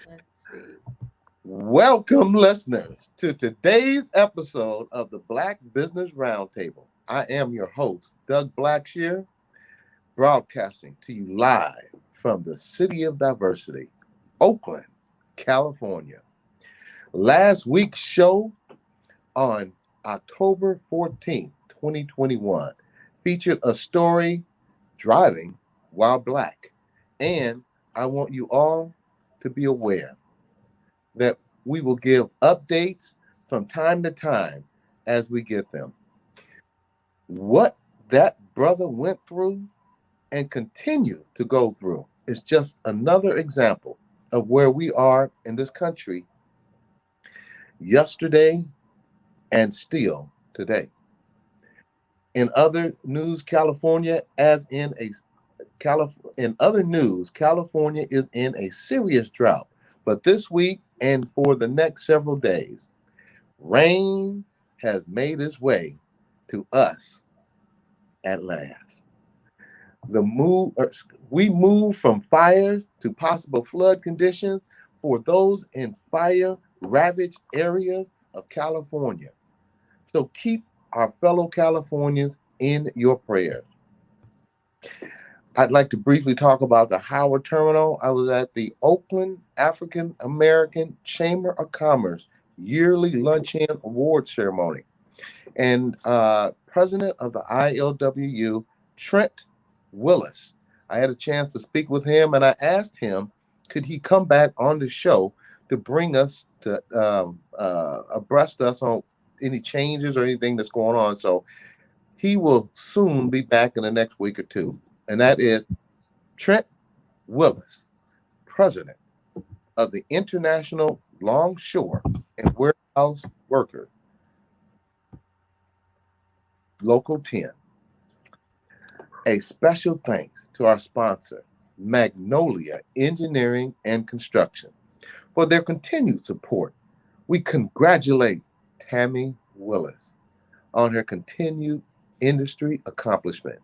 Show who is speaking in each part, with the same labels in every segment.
Speaker 1: Let's see.
Speaker 2: Welcome, listeners, to today's episode of the Black Business Roundtable. I am your host, Doug Blacksher, broadcasting to you live from the City of Diversity, Oakland, California. Last week's show on October 14th, 2021, featured a story, Driving While Black. And I want you all to be aware that we will give updates from time to time as we get them. What that brother went through and continues to go through is just another example of where we are in this country yesterday and still today. In other news, California, in other news, California is in a serious drought. But this week and for the next several days, rain has made its way to us at last. We move from fires to possible flood conditions for those in fire ravaged areas of California. So keep our fellow Californians in your prayers. I'd like to briefly talk about the Howard Terminal. I was at the Oakland African American Chamber of Commerce yearly luncheon award ceremony. And president of the ILWU, Trent Willis, I had a chance to speak with him, and I asked him, could he come back on the show to bring us to abreast us on any changes or anything that's going on. So he will soon be back in the next week or two. And that is Trent Willis, president of the International Longshore and Warehouse Workers, Local 10. A special thanks to our sponsor, Magnolia Engineering and Construction, for their continued support. We congratulate Tammy Willis on her continued industry accomplishment.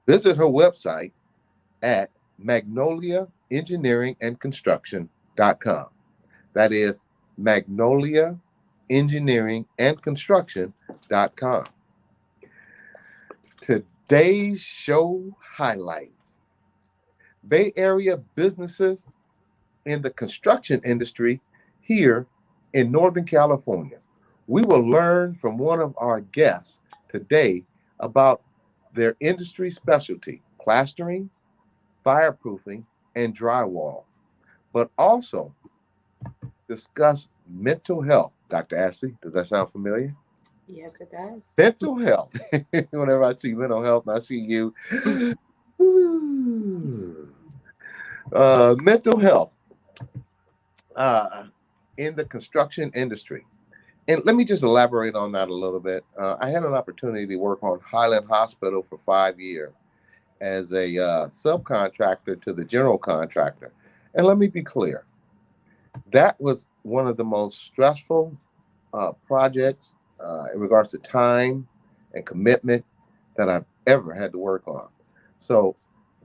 Speaker 2: Visit her website at magnoliaengineeringandconstruction.com. That is magnoliaengineeringandconstruction.com. Today's show highlights Bay Area businesses in the construction industry here in Northern California. We will learn from one of our guests today about their industry specialty, plastering, fireproofing, and drywall, but also discuss mental health. Dr. Ashley, does that sound familiar?
Speaker 1: Yes, it does.
Speaker 2: Mental health. Whenever I see mental health and I see you, mental health in the construction industry. And let me just elaborate on that a little bit. I had an opportunity to work on Highland Hospital for 5 years as a subcontractor to the general contractor. And let me be clear, that was one of the most stressful projects in regards to time and commitment that I've ever had to work on. So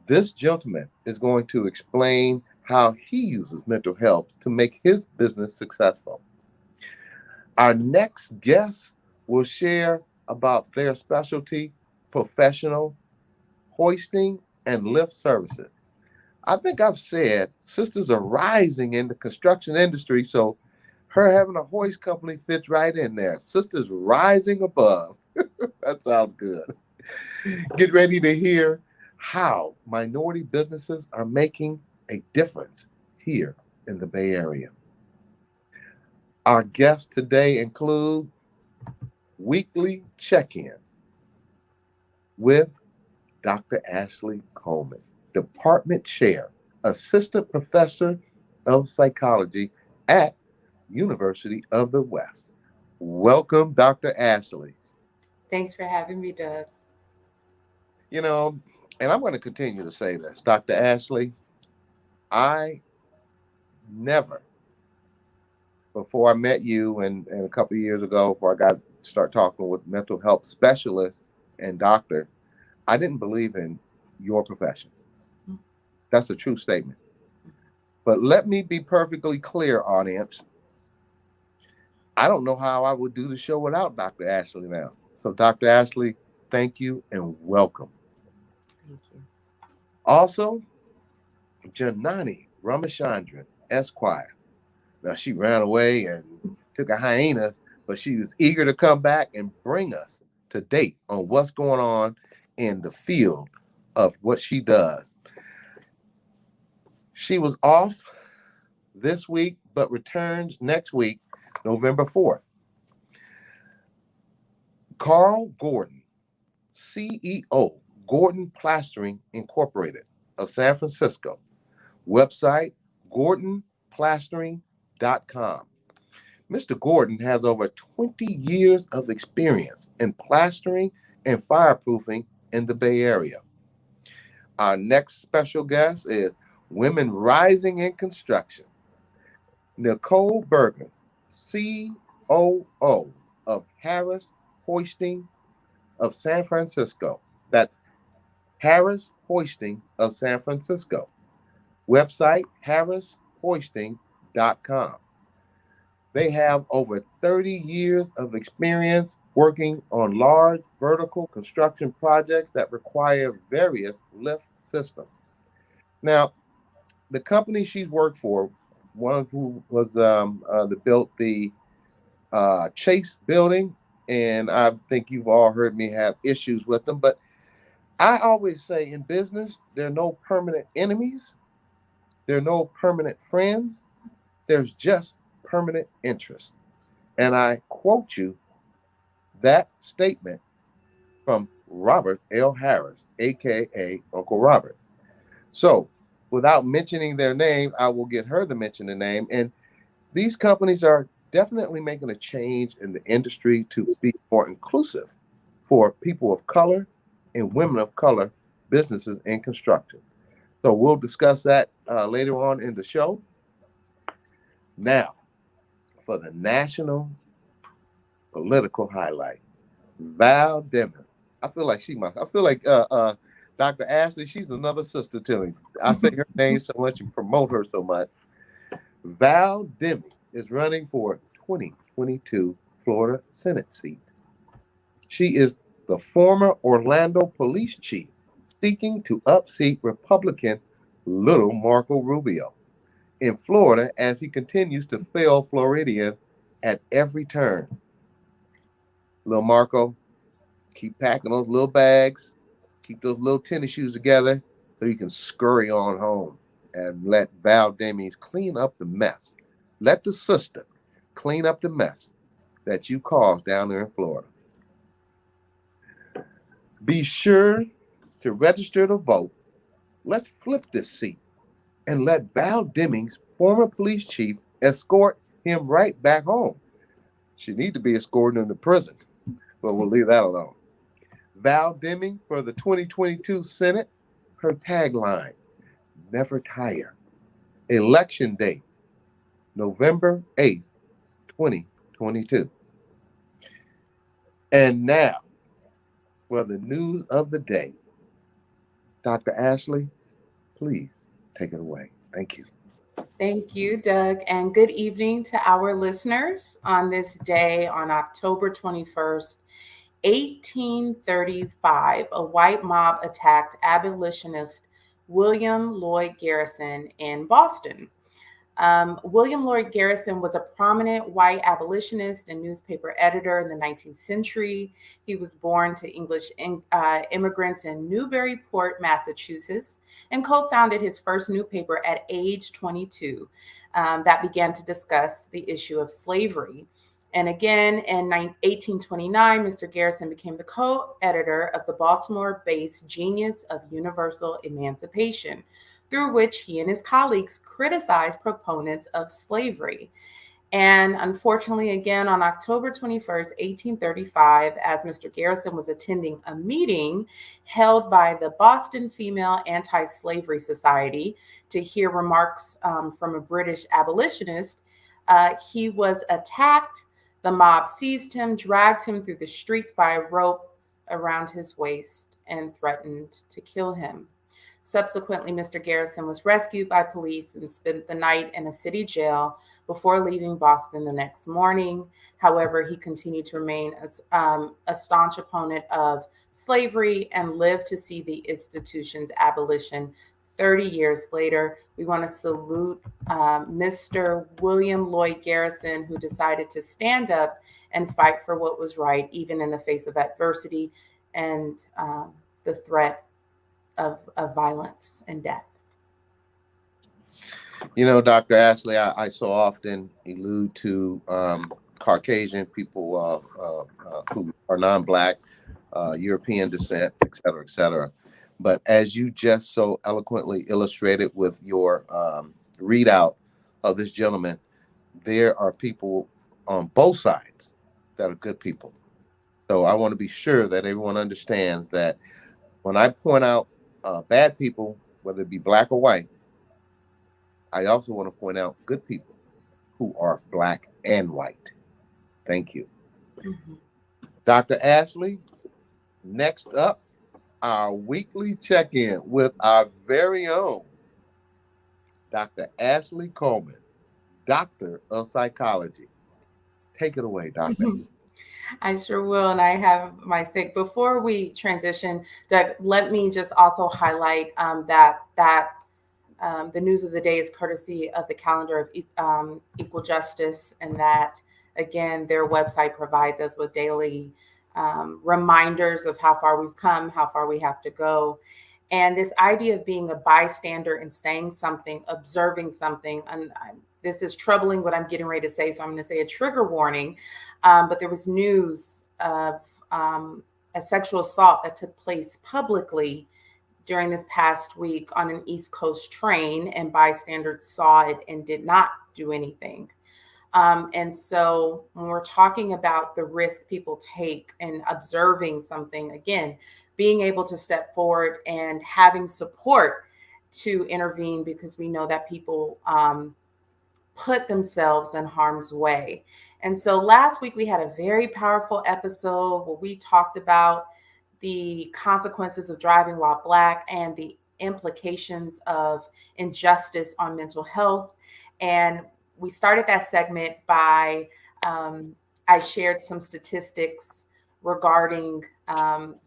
Speaker 2: this gentleman is going to explain how he uses mental health to make his business successful. Our next guest will share about their specialty, professional hoisting and lift services. I think I've said sisters are rising in the construction industry, so her having a hoist company fits right in there. Sisters rising above. That sounds good. Get ready to hear how minority businesses are making a difference here in the Bay Area. Our guests today include weekly check-in with Dr. Ashley Coleman, Department Chair, Assistant Professor of Psychology at University of the West. Welcome, Dr. Ashley.
Speaker 1: Thanks for having me, Doug.
Speaker 2: You know, and I'm going to continue to say this, Dr. Ashley, I never, before I met you and a couple of years ago, before I got to start talking with mental health specialists and doctor, I didn't believe in your profession. That's a true statement. But let me be perfectly clear, audience. I don't know how I would do the show without Dr. Ashley now. So, Dr. Ashley, thank you and welcome.
Speaker 1: Thank you.
Speaker 2: Also, Janani Ramachandran, Esquire. Now, she ran away and took a hiatus, but she was eager to come back and bring us to date on what's going on in the field of what she does. She was off this week, but returns next week, November 4th. Carl Gordon, CEO, Gordon Plastering Incorporated of San Francisco. Website, gordonplastering.com. Mr. Gordon has over 20 years of experience in plastering and fireproofing in the Bay Area. Our next special guest is Women Rising in Construction. Nicole Burgess, COO of Harris Hoisting of San Francisco. That's Harris Hoisting of San Francisco. Website, harrishoisting.com. They have over 30 years of experience working on large vertical construction projects that require various lift systems. Now, the company she's worked for, one of who was that built the Chase building, and I think you've all heard me have issues with them, but I always say in business, there are no permanent enemies, there are no permanent friends, there's just permanent interest. And I quote you that statement from Robert L. Harris, aka Uncle Robert. So, without mentioning their name, I will get her to mention the name. And these companies are definitely making a change in the industry to be more inclusive for people of color and women of color businesses in construction. So we'll discuss that later on in the show. Now, for the national political highlight, Val Deming. I feel like Dr. Ashley, she's another sister to me. I say her name so much and promote her so much. Val Deming is running for 2022 Florida Senate seat. She is the former Orlando police chief seeking to upseat Republican Little Marco Rubio in Florida as he continues to fail Floridians at every turn. Little Marco, keep packing those little bags, keep those little tennis shoes together so you can scurry on home and let Val Demings clean up the mess. Let the sister clean up the mess that you caused down there in Florida. Be sure to register to vote. Let's flip this seat and let Val Demings, former police chief, escort him right back home. She needs to be escorted him to prison, but we'll leave that alone. Val Deming for the 2022 Senate, her tagline, never tire. Election date, November 8th, 2022. And now, for the news of the day. Dr. Ashley, please take it away. Thank you.
Speaker 1: Thank you, Doug, and good evening to our listeners on this day on October 21st, 1835. A white mob attacked abolitionist William Lloyd Garrison in Boston. William Lloyd Garrison was a prominent white abolitionist and newspaper editor in the 19th century. He was born to English immigrants in Newburyport, Massachusetts, and co-founded his first newspaper at age 22 that began to discuss the issue of slavery. And again, in 1829, Mr. Garrison became the co-editor of the Baltimore-based Genius of Universal Emancipation, through which he and his colleagues criticized proponents of slavery. And unfortunately, again, on October 21st, 1835, as Mr. Garrison was attending a meeting held by the Boston Female Anti-Slavery Society to hear remarks from a British abolitionist, he was attacked. The mob seized him, dragged him through the streets by a rope around his waist, and threatened to kill him. Subsequently, Mr. Garrison was rescued by police and spent the night in a city jail before leaving Boston the next morning. However, he continued to remain a staunch opponent of slavery and lived to see the institution's abolition 30 years later. We want to salute Mr. William Lloyd Garrison, who decided to stand up and fight for what was right, even in the face of adversity and the threat of violence and death.
Speaker 2: You know, Dr. Ashley, I so often allude to Caucasian people who are non-Black, European descent, et cetera, et cetera. But as you just so eloquently illustrated with your readout of this gentleman, there are people on both sides that are good people. So I want to be sure that everyone understands that when I point out bad people, whether it be Black or white, I also want to point out good people who are Black and white. Thank you. Mm-hmm. Dr. Ashley, next up, our weekly check-in with our very own Dr. Ashley Coleman, Doctor of Psychology. Take it away, Doctor.
Speaker 1: I sure will. And I have my stick. Before we transition, Doug, let me just also highlight that the news of the day is courtesy of the calendar of Equal Justice, and that, again, their website provides us with daily reminders of how far we've come, how far we have to go. And this idea of being a bystander and saying something, observing something, and this is troubling what I'm getting ready to say, so I'm going to say a trigger warning. But there was news of a sexual assault that took place publicly during this past week on an East Coast train, and bystanders saw it and did not do anything. And so when we're talking about the risk people take in observing something, again, being able to step forward and having support to intervene, because we know that people put themselves in harm's way. And so last week we had a very powerful episode where we talked about the consequences of driving while Black and the implications of injustice on mental health. And we started that segment by I shared some statistics regarding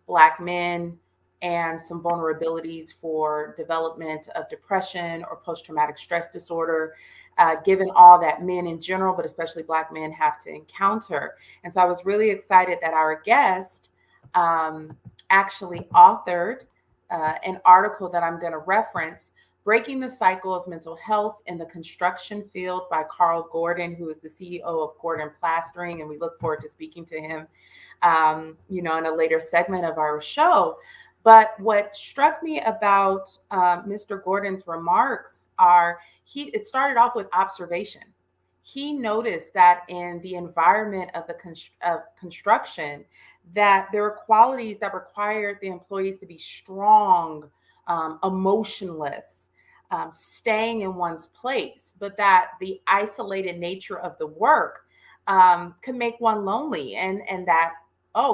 Speaker 1: Black men and some vulnerabilities for development of depression or post-traumatic stress disorder, given all that men in general, but especially Black men, have to encounter. And so I was really excited that our guest actually authored an article that I'm going to reference, Breaking the Cycle of Mental Health in the Construction Field by Carl Gordon, who is the CEO of Gordon Plastering. And we look forward to speaking to him, in a later segment of our show. But what struck me about Mr. Gordon's remarks it started off with observation. He noticed that in the environment of construction, that there were qualities that required the employees to be strong, emotionless, staying in one's place, but that the isolated nature of the work could make one lonely, and that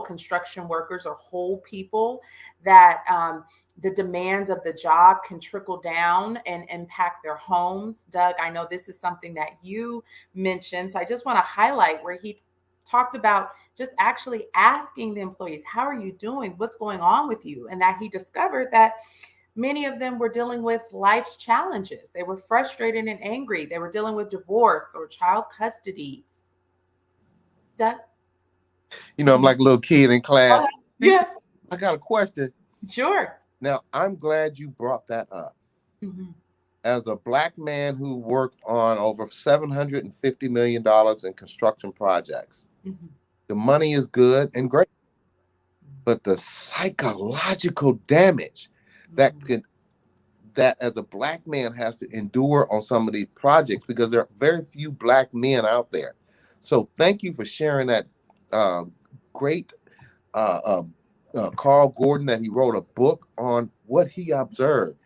Speaker 1: construction workers are whole people, that the demands of the job can trickle down and impact their homes. Doug, I know this is something that you mentioned, so I just want to highlight where he talked about just actually asking the employees, how are you doing? What's going on with you? And that he discovered that many of them were dealing with life's challenges. They were frustrated and angry. They were dealing with divorce or child custody. That,
Speaker 2: I'm like a little kid in class.
Speaker 1: Yeah.
Speaker 2: I got a question.
Speaker 1: Sure.
Speaker 2: Now, I'm glad you brought that up.
Speaker 1: Mm-hmm.
Speaker 2: As a Black man who worked on over $750 million in construction projects, mm-hmm. the money is good and great, but the psychological damage mm-hmm. that as a Black man has to endure on some of these projects, because there are very few Black men out there. So thank you for sharing that great Carl Gordon, that he wrote a book on what he observed.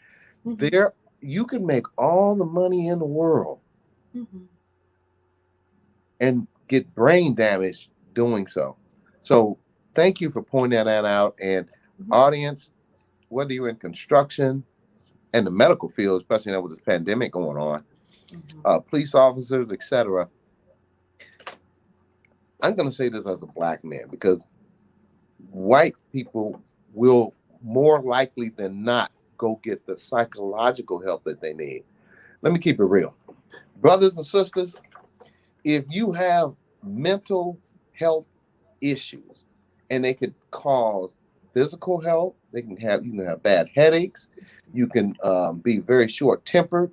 Speaker 2: Mm-hmm. There, you can make all the money in the world mm-hmm. and get brain damage doing so. So thank you for pointing that out. And mm-hmm. audience, whether you're in construction, and the medical field, especially now with this pandemic going on, police officers, etc. I'm going to say this as a black man, because white people will more likely than not go get the psychological help that they need. Let me keep it real. Brothers and sisters, if you have mental health issues, and they could cause physical health, you can have bad headaches, you can be very short tempered,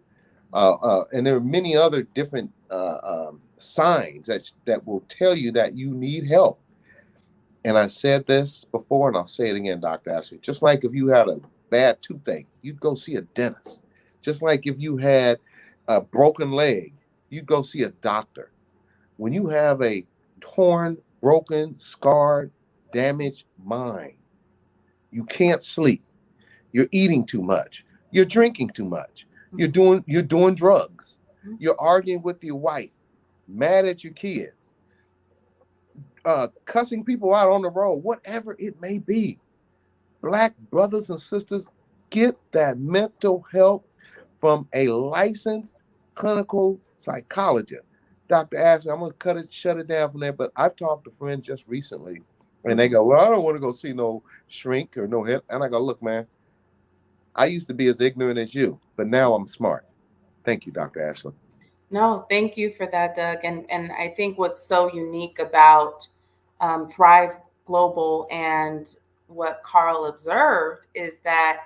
Speaker 2: and there are many other different signs that will tell you that you need help. And I said this before, and I'll say it again, Dr. Ashley. Just like if you had a bad toothache, you'd go see a dentist. Just like if you had a broken leg, you'd go see a doctor. When you have a torn, broken, scarred, damaged mind, you can't sleep. You're eating too much. You're drinking too much. You're doing drugs. You're arguing with your wife, mad at your kids, cussing people out on the road, whatever it may be. Black brothers and sisters, get that mental help from a licensed clinical psychologist. Dr. Ashley, I'm going to shut it down from there, but I've talked to friends just recently, and they go, well, I don't want to go see no shrink or no head. And I go, look, man, I used to be as ignorant as you, but now I'm smart. Thank you, Dr. Ashley.
Speaker 1: No, thank you for that, Doug. And I think what's so unique about Thrive Global and what Carl observed is that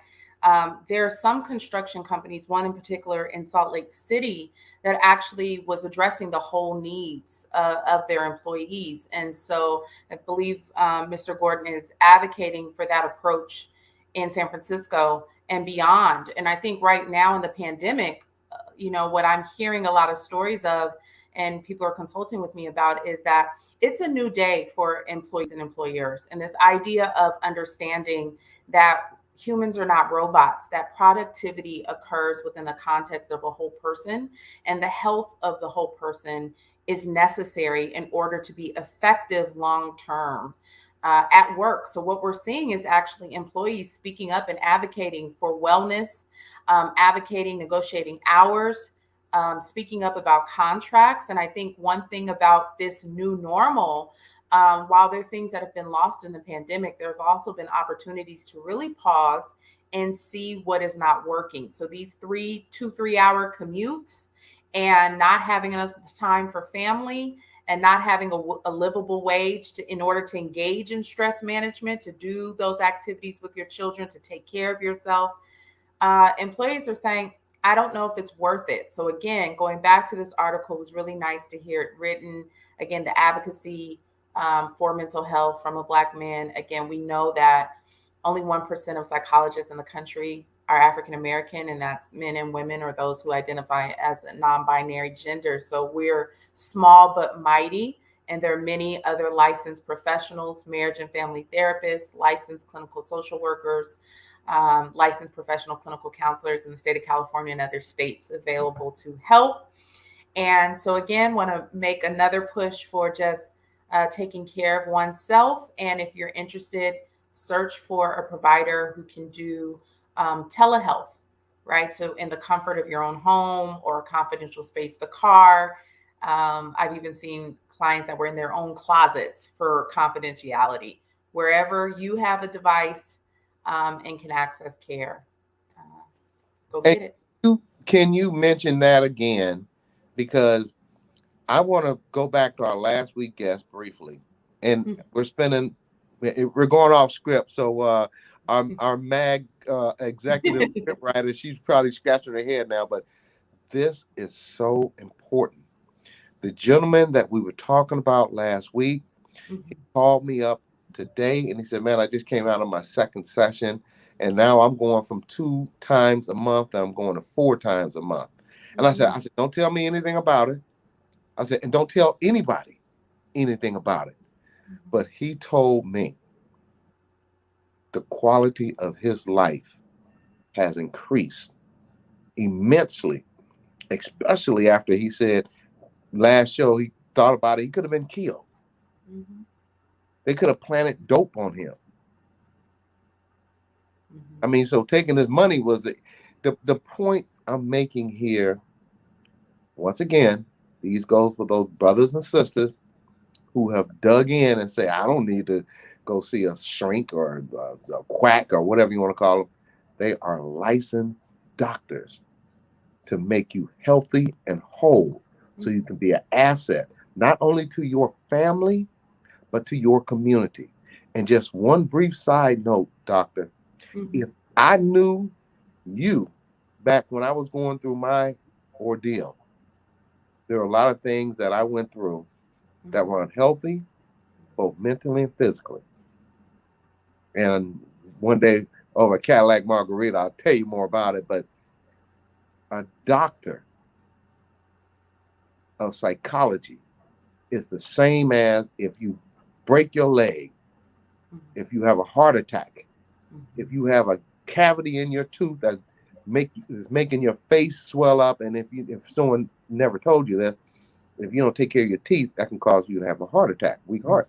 Speaker 1: there are some construction companies, one in particular in Salt Lake City, that actually was addressing the whole needs of their employees. And so I believe Mr. Gordon is advocating for that approach in San Francisco and beyond. And I think right now in the pandemic, what I'm hearing a lot of stories of, and people are consulting with me about, is that it's a new day for employees and employers. And this idea of understanding that humans are not robots, that productivity occurs within the context of a whole person, and the health of the whole person is necessary in order to be effective long-term at work. So what we're seeing is actually employees speaking up and advocating for wellness, advocating, negotiating hours, speaking up about contracts. And I think one thing about this new normal, while there are things that have been lost in the pandemic, there have also been opportunities to really pause and see what is not working. So these 3 hour commutes and not having enough time for family and not having a livable wage in order to engage in stress management, to do those activities with your children, to take care of yourself. Employees are saying, I don't know if it's worth it. So again, going back to this article, it was really nice to hear it written. Again, the advocacy for mental health from a Black man. Again, we know that only 1% of psychologists in the country are African American, and that's men and women, or those who identify as a non-binary gender. So we're small but mighty, and there are many other licensed professionals, marriage and family therapists, licensed clinical social workers, licensed professional clinical counselors in the state of California and other states available to help. And so again, want to make another push for just taking care of oneself. And if you're interested, search for a provider who can do telehealth, right? So in the comfort of your own home or a confidential space, the car. I've even seen clients that were in their own closets for confidentiality. Wherever you have a device and can access care, go get it.
Speaker 2: Can you mention that again? Because I want to go back to our last week guest briefly, and we're going off script. So our MAG executive script writer, she's probably scratching her head now, but this is so important. The gentleman that we were talking about last week, he called me up today and he said, man, I just came out of my second session, and now I'm going from 2 times a month and I'm going to 4 times a month. And I said, don't tell me anything about it. I said, and don't tell anybody anything about it. But he told me the quality of his life has increased immensely, especially after he said last show he thought about it. He could have been killed. They could have planted dope on him. I mean, so taking his money the point I'm making here, once again, these goes for those brothers and sisters who have dug in and say, I don't need to go see a shrink or a quack or whatever you want to call them. They are licensed doctors to make you healthy and whole so you can be an asset, not only to your family, but to your community. And just one brief side note, doctor, if I knew you back when I was going through my ordeal, there are a lot of things that I went through that were unhealthy, both mentally and physically. And one day over a Cadillac Margarita, I'll tell you more about it. But a doctor of psychology is the same as if you break your leg, if you have a heart attack, if you have a cavity in your tooth that is making your face swell up, and if someone never told you this, if you don't take care of your teeth, that can cause you to have a heart attack, weak heart.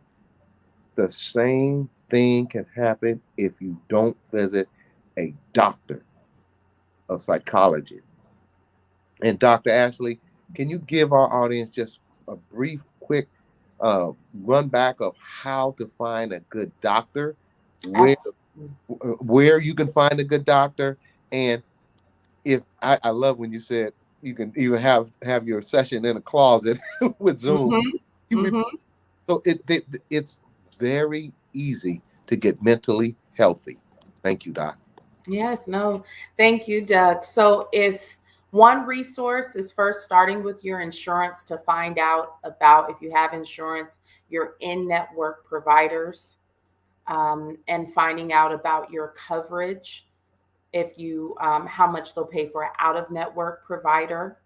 Speaker 2: The same thing can happen if you don't visit a doctor of psychology. And Dr. Ashley, can you give our audience just a brief, quick run back of how to find a good doctor, where you can find a good doctor, and if I love when you said you can even have your session in a closet with Zoom. So it's very easy to get mentally healthy. Thank you, Doc.
Speaker 1: Yes, no, thank you, Doug. So if one resource is first starting with your insurance to find out about if you have insurance, your in-network providers, and finding out about your coverage, if you how much they'll pay for an out-of-network provider,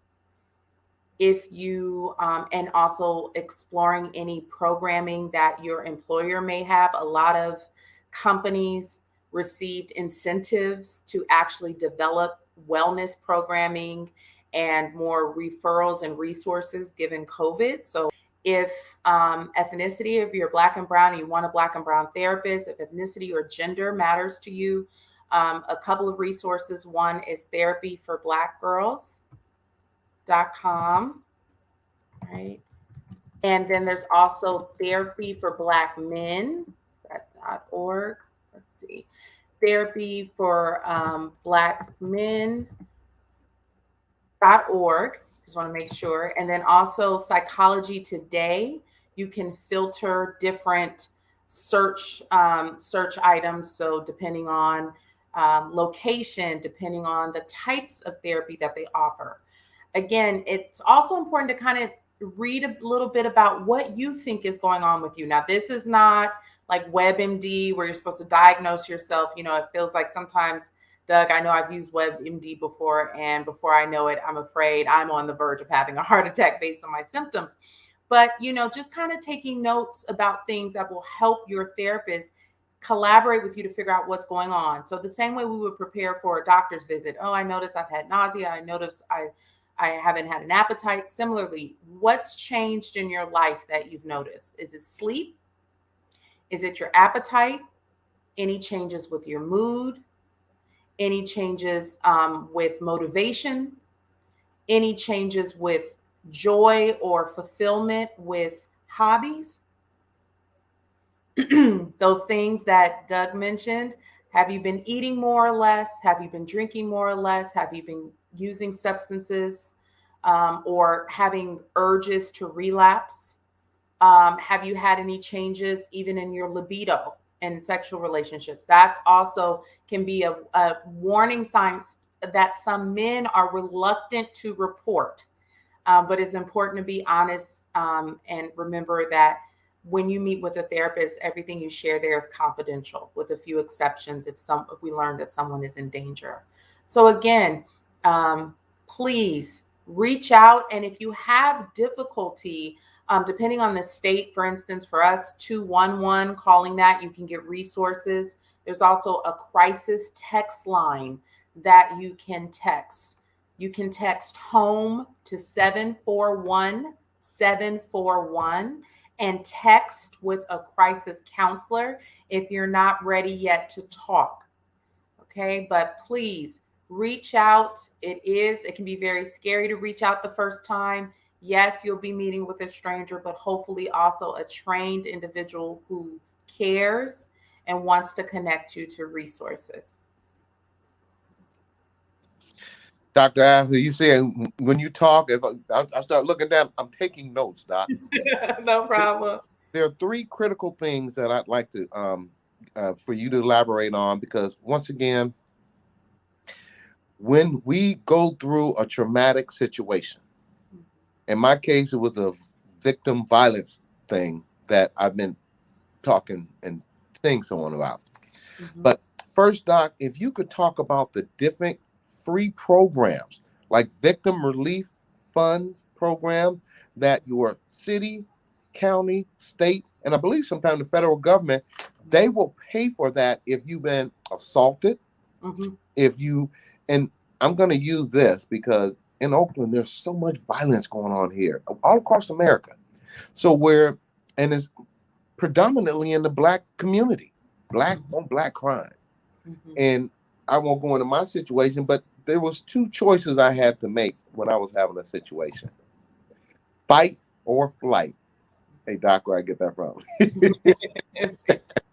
Speaker 1: if you and also exploring any programming that your employer may have. A lot of companies received incentives to actually develop wellness programming and more referrals and resources given COVID. So if ethnicity, if you're Black and brown and you want a Black and brown therapist, if ethnicity or gender matters to you, a couple of resources. One is Therapy for Black Girls.com, right? And then there's also Therapy for Black Men, .org. Let's see. Therapy for Black Men.org. Just want to make sure. And then also Psychology Today. You can filter different search items. So depending on location, depending on the types of therapy that they offer. Again, it's also important to kind of read a little bit about what you think is going on with you. Now, this is not like WebMD where you're supposed to diagnose yourself. You know, it feels like sometimes, Doug, I know I've used WebMD before, and before I know it, I'm afraid I'm on the verge of having a heart attack based on my symptoms. But, you know, just kind of taking notes about things that will help your therapist collaborate with you to figure out what's going on. So the same way we would prepare for a doctor's visit. Oh, I noticed I've had nausea. I noticed I haven't had an appetite. Similarly, what's changed in your life that you've noticed? Is it sleep? Is it your appetite? Any changes with your mood? Any changes with motivation? Any changes with joy or fulfillment with hobbies? Those things that Doug mentioned. Have you been eating more or less? Have you been drinking more or less? Have you been using substances or having urges to relapse? Have you had any changes even in your libido and sexual relationships? That's also can be a warning sign that some men are reluctant to report. But it's important to be honest and remember that when you meet with a therapist, everything you share there is confidential, with a few exceptions if we learn that someone is in danger. So again, please reach out. And if you have difficulty, depending on the state, for instance, for us, 211, calling that, you can get resources. There's also a crisis text line that you can text. You can text HOME to 741-741 and text with a crisis counselor if you're not ready yet to talk. Okay, but please reach out. It can be very scary to reach out the first time. Yes, you'll be meeting with a stranger, but hopefully also a trained individual who cares and wants to connect you to resources.
Speaker 2: Dr. Ashley, you say when you talk, if I start looking down, I'm taking notes, Doc.
Speaker 1: No problem.
Speaker 2: There are three critical things that I'd like to for you to elaborate on, because once again, when we go through a traumatic situation, in my case, it was a victim violence thing that I've been talking and saying someone about.
Speaker 1: Mm-hmm.
Speaker 2: But first, Doc, if you could talk about the different free programs like victim relief funds program that your city, county, state, and I believe sometimes the federal government, they will pay for that if you've been assaulted.
Speaker 1: Mm-hmm.
Speaker 2: If you, and I'm going to use this because in Oakland, there's so much violence going on here, all across America. So and it's predominantly in the Black community, Black on Black crime.
Speaker 1: Mm-hmm.
Speaker 2: And I won't go into my situation, but there was two choices I had to make when I was having a situation: fight or flight. Hey, Doc, where I get that from?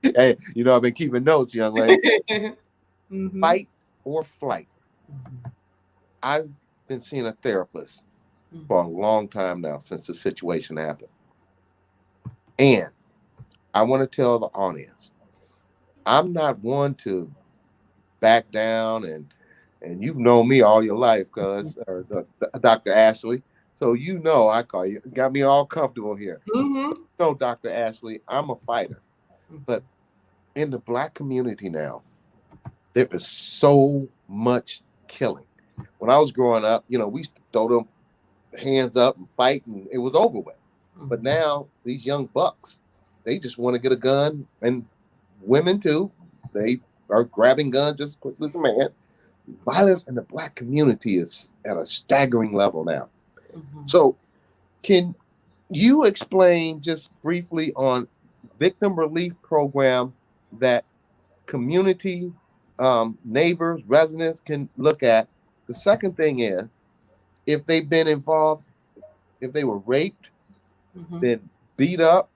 Speaker 2: Hey, I've been keeping notes, young lady.
Speaker 1: Mm-hmm.
Speaker 2: Fight or flight. I've been seeing a therapist for a long time now since the situation happened. And I want to tell the audience, I'm not one to back down, and you've known me all your life, Dr. Ashley. So I call you, got me all comfortable here.
Speaker 1: Mm-hmm.
Speaker 2: No, Dr. Ashley, I'm a fighter. But in the Black community now, there is so much killing. When I was growing up, we used to throw them hands up and fight, and it was over with. But now these young bucks, they just want to get a gun, and women too. They are grabbing guns just as quickly as a man. Violence in the Black community is at a staggering level now. So can you explain just briefly on victim relief program that community neighbors, residents can look at? The second thing is, if they've been involved, if they were raped, been beat up,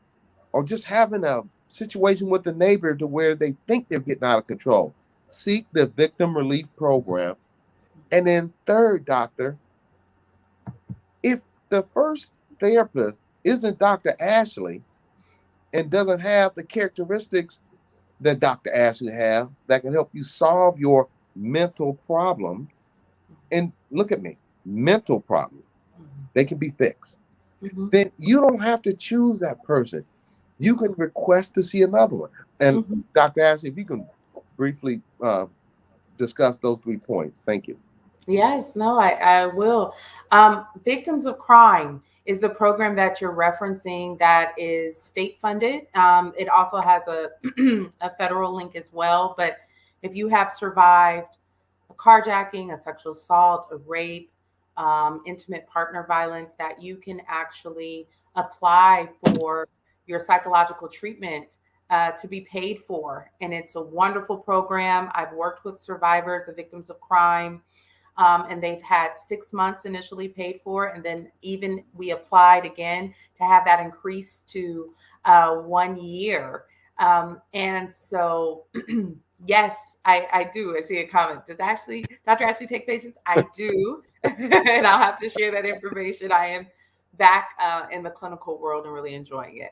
Speaker 2: or just having a situation with the neighbor to where they think they're getting out of control, seek the victim relief program. And then third, doctor, if the first therapist isn't Dr. Ashley and doesn't have the characteristics that Dr. Ashley have that can help you solve your mental problem, and look at me, mental problems, they can be fixed. Then you don't have to choose that person. You can request to see another one. And Dr. Ashley, if you can briefly discuss those 3 points. Thank you.
Speaker 1: Yes, no, I will. Victims of Crime is the program that you're referencing that is state funded. It also has a, a federal link as well. But if you have survived a carjacking, a sexual assault, a rape, intimate partner violence, that you can actually apply for your psychological treatment to be paid for. And it's a wonderful program. I've worked with survivors of victims of crime. And they've had 6 months initially paid for, and then even we applied again to have that increase to 1 year. And so, yes, I do. I see a comment. Does Dr. Ashley take patients? I do, and I'll have to share that information. I am back in the clinical world and really enjoying it.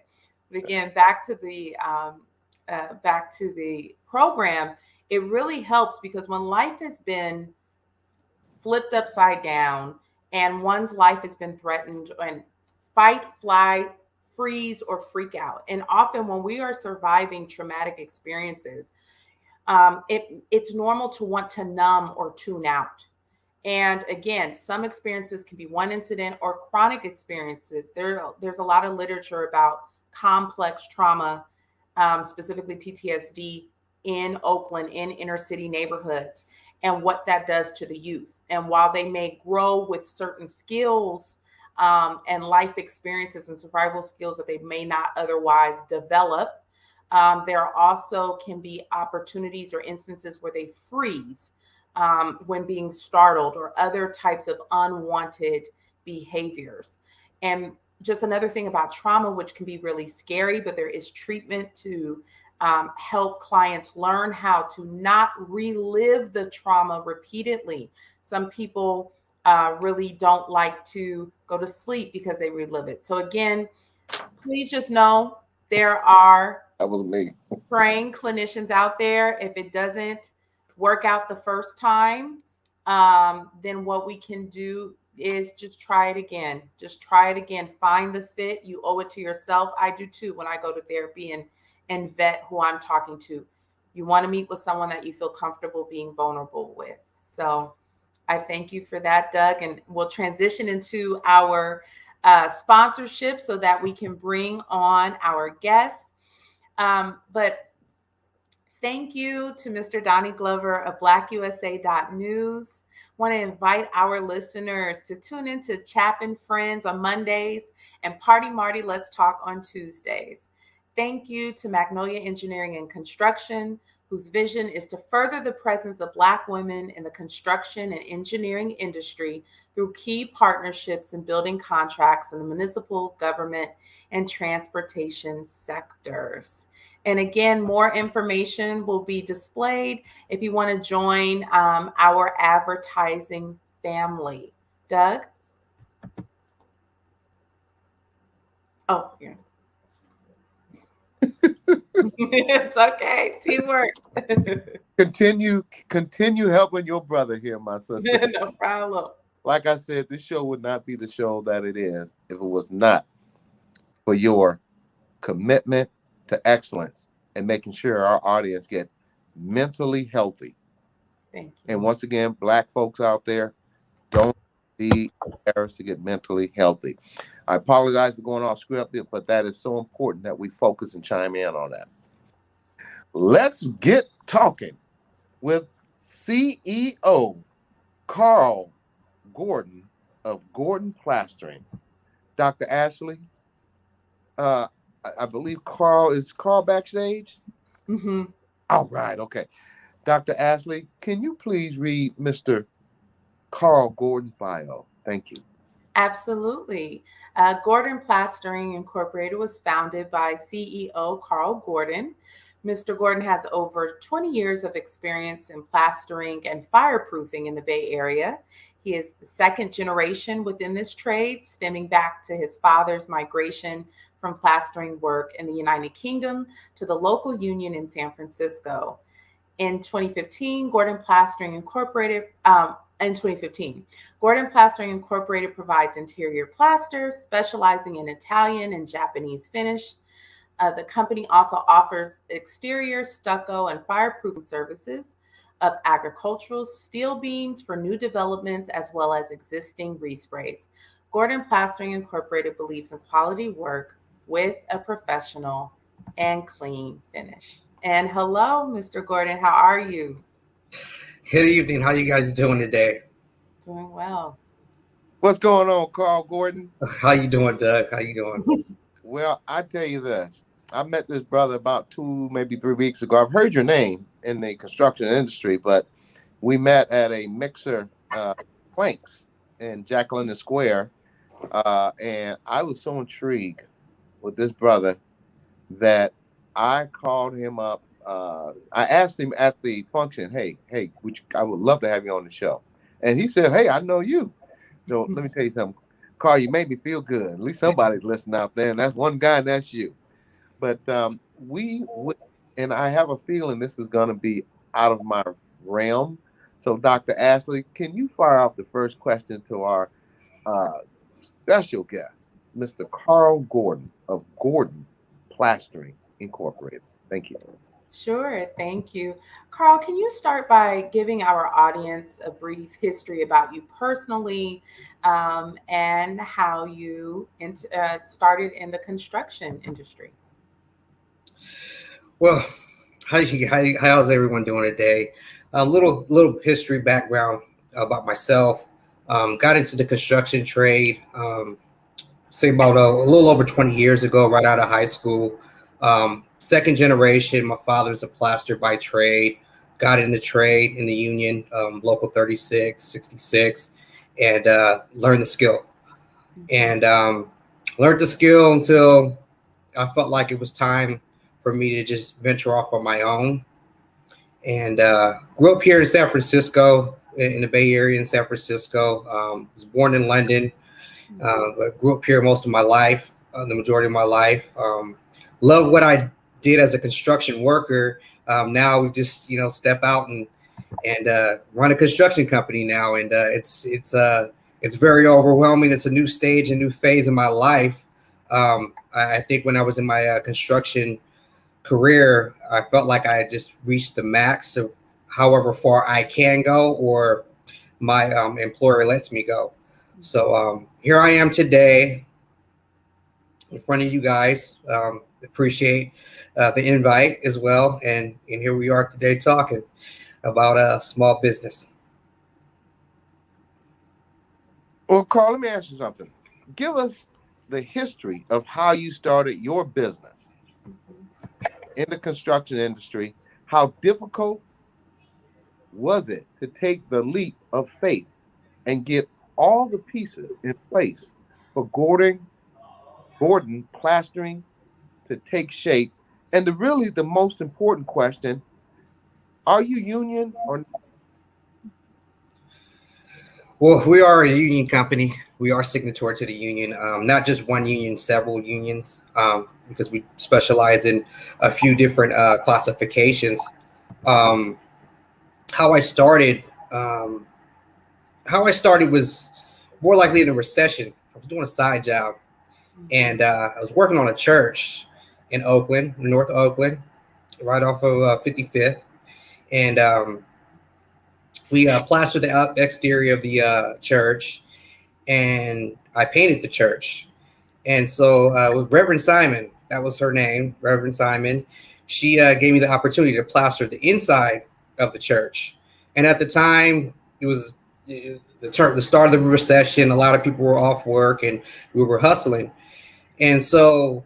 Speaker 1: But again, back to the program. It really helps because when life has been flipped upside down and one's life has been threatened, and fight, flight, freeze, or freak out. And often when we are surviving traumatic experiences, it's normal to want to numb or tune out. And again, some experiences can be one incident or chronic experiences. There's a lot of literature about complex trauma, specifically PTSD in Oakland, in inner city neighborhoods, and what that does to the youth. And while they may grow with certain skills and life experiences and survival skills that they may not otherwise develop, there also can be opportunities or instances where they freeze. when being startled or other types of unwanted behaviors. And just another thing about trauma, which can be really scary, but there is treatment to help clients learn how to not relive the trauma repeatedly. Some people really don't like to go to sleep because they relive it. So again, please just know there are
Speaker 2: That was me.
Speaker 1: trained clinicians out there. If it doesn't work out the first time, then what we can do is just try it again. Just try it again. Find the fit. You owe it to yourself. I do too when I go to therapy and vet who I'm talking to. You want to meet with someone that you feel comfortable being vulnerable with. So I thank you for that, Doug. And we'll transition into our sponsorship so that we can bring on our guests. But thank you to Mr. Donnie Glover of BlackUSA.News. Want to invite our listeners to tune into Chap and Friends on Mondays and Party Marty Let's Talk on Tuesdays. Thank you to Magnolia Engineering and Construction, whose vision is to further the presence of Black women in the construction and engineering industry through key partnerships and building contracts in the municipal, government, and transportation sectors. And again, more information will be displayed if you want to join our advertising family. Doug? Oh, yeah. It's okay. Teamwork.
Speaker 2: Continue helping your brother here, my sister.
Speaker 1: No problem.
Speaker 2: Like I said, this show would not be the show that it is if it was not for your commitment to excellence and making sure our audience get mentally healthy.
Speaker 1: Thank you.
Speaker 2: And once again, Black folks out there, don't be embarrassed to get mentally healthy. I apologize for going off script, but that is so important that we focus and chime in on that. Let's get talking with CEO Carl Gordon of Gordon Plastering. Dr. Ashley, I believe Carl backstage?
Speaker 1: Mm-hmm.
Speaker 2: All right, okay. Dr. Ashley, can you please read Mr. Carl Gordon's bio? Thank you.
Speaker 1: Absolutely. Gordon Plastering Incorporated was founded by CEO Carl Gordon. Mr. Gordon has over 20 years of experience in plastering and fireproofing in the Bay Area. He is the second generation within this trade, stemming back to his father's migration from plastering work in the United Kingdom to the local union in San Francisco. In 2015, Gordon Plastering Incorporated provides interior plaster, specializing in Italian and Japanese finish. The company also offers exterior, stucco, and fireproofing services of agricultural steel beams for new developments as well as existing resprays. Gordon Plastering Incorporated believes in quality work with a professional and clean finish. And hello, Mr. Gordon, how are you?
Speaker 3: Good evening. How you guys doing today?
Speaker 1: Doing well.
Speaker 2: What's going on, Carl Gordon?
Speaker 3: How you doing, Doug? How you doing?
Speaker 2: Well, I tell you this. I met this brother about 2, maybe 3 weeks ago. I've heard your name in the construction industry, but we met at a mixer planks in Jacqueline Square. And I was so intrigued with this brother that I called him up. I asked him at the function, hey, I would love to have you on the show. And he said, hey, I know you. So let me tell you something. Carl, you made me feel good. At least somebody's listening out there, and that's one guy, and that's you. But and I have a feeling this is going to be out of my realm. So, Dr. Ashley, can you fire off the first question to our special guest, Mr. Carl Gordon of Gordon Plastering Incorporated? Thank you.
Speaker 1: Sure, thank you. Carl, can you start by giving our audience a brief history about you personally and how you started in the construction industry?
Speaker 3: Well, how's everyone doing today? A little history background about myself. Got into the construction trade, say about a little over 20 years ago, right out of high school. Second generation. My father's a plasterer by trade. got in the trade in the union, local 36, 66, and learned the skill. And learned the skill until I felt like it was time for me to just venture off on my own. And grew up here in San Francisco, in the Bay Area in San Francisco. Was born in London, but grew up here most of my life, the majority of my life. Love what I did as a construction worker. Now we just, step out and run a construction company now. And it's very overwhelming. It's a new stage, a new phase in my life. I think when I was in my construction career, I felt like I had just reached the max of however far I can go, or my employer lets me go. So here I am today in front of you guys. Appreciate the invite as well. And here we are today talking about a small business.
Speaker 2: Well, Carl, let me ask you something. Give us the history of how you started your business in the construction industry. How difficult was it to take the leap of faith and get all the pieces in place for Gordon Plastering to take shape? And the most important question, are you union or not?
Speaker 3: Well, we are a union company. We are signatory to the union, not just one union, several unions, because we specialize in a few different classifications. How I started was more likely in a recession. I was doing a side job, and I was working on a church in Oakland, North Oakland, right off of 55th, and we plastered the exterior of the church, and I painted the church. And so with Reverend Simon, that was her name, Reverend Simon, she gave me the opportunity to plaster the inside of the church. And at the time, it was the start of the recession. A lot of people were off work, and we were hustling. And so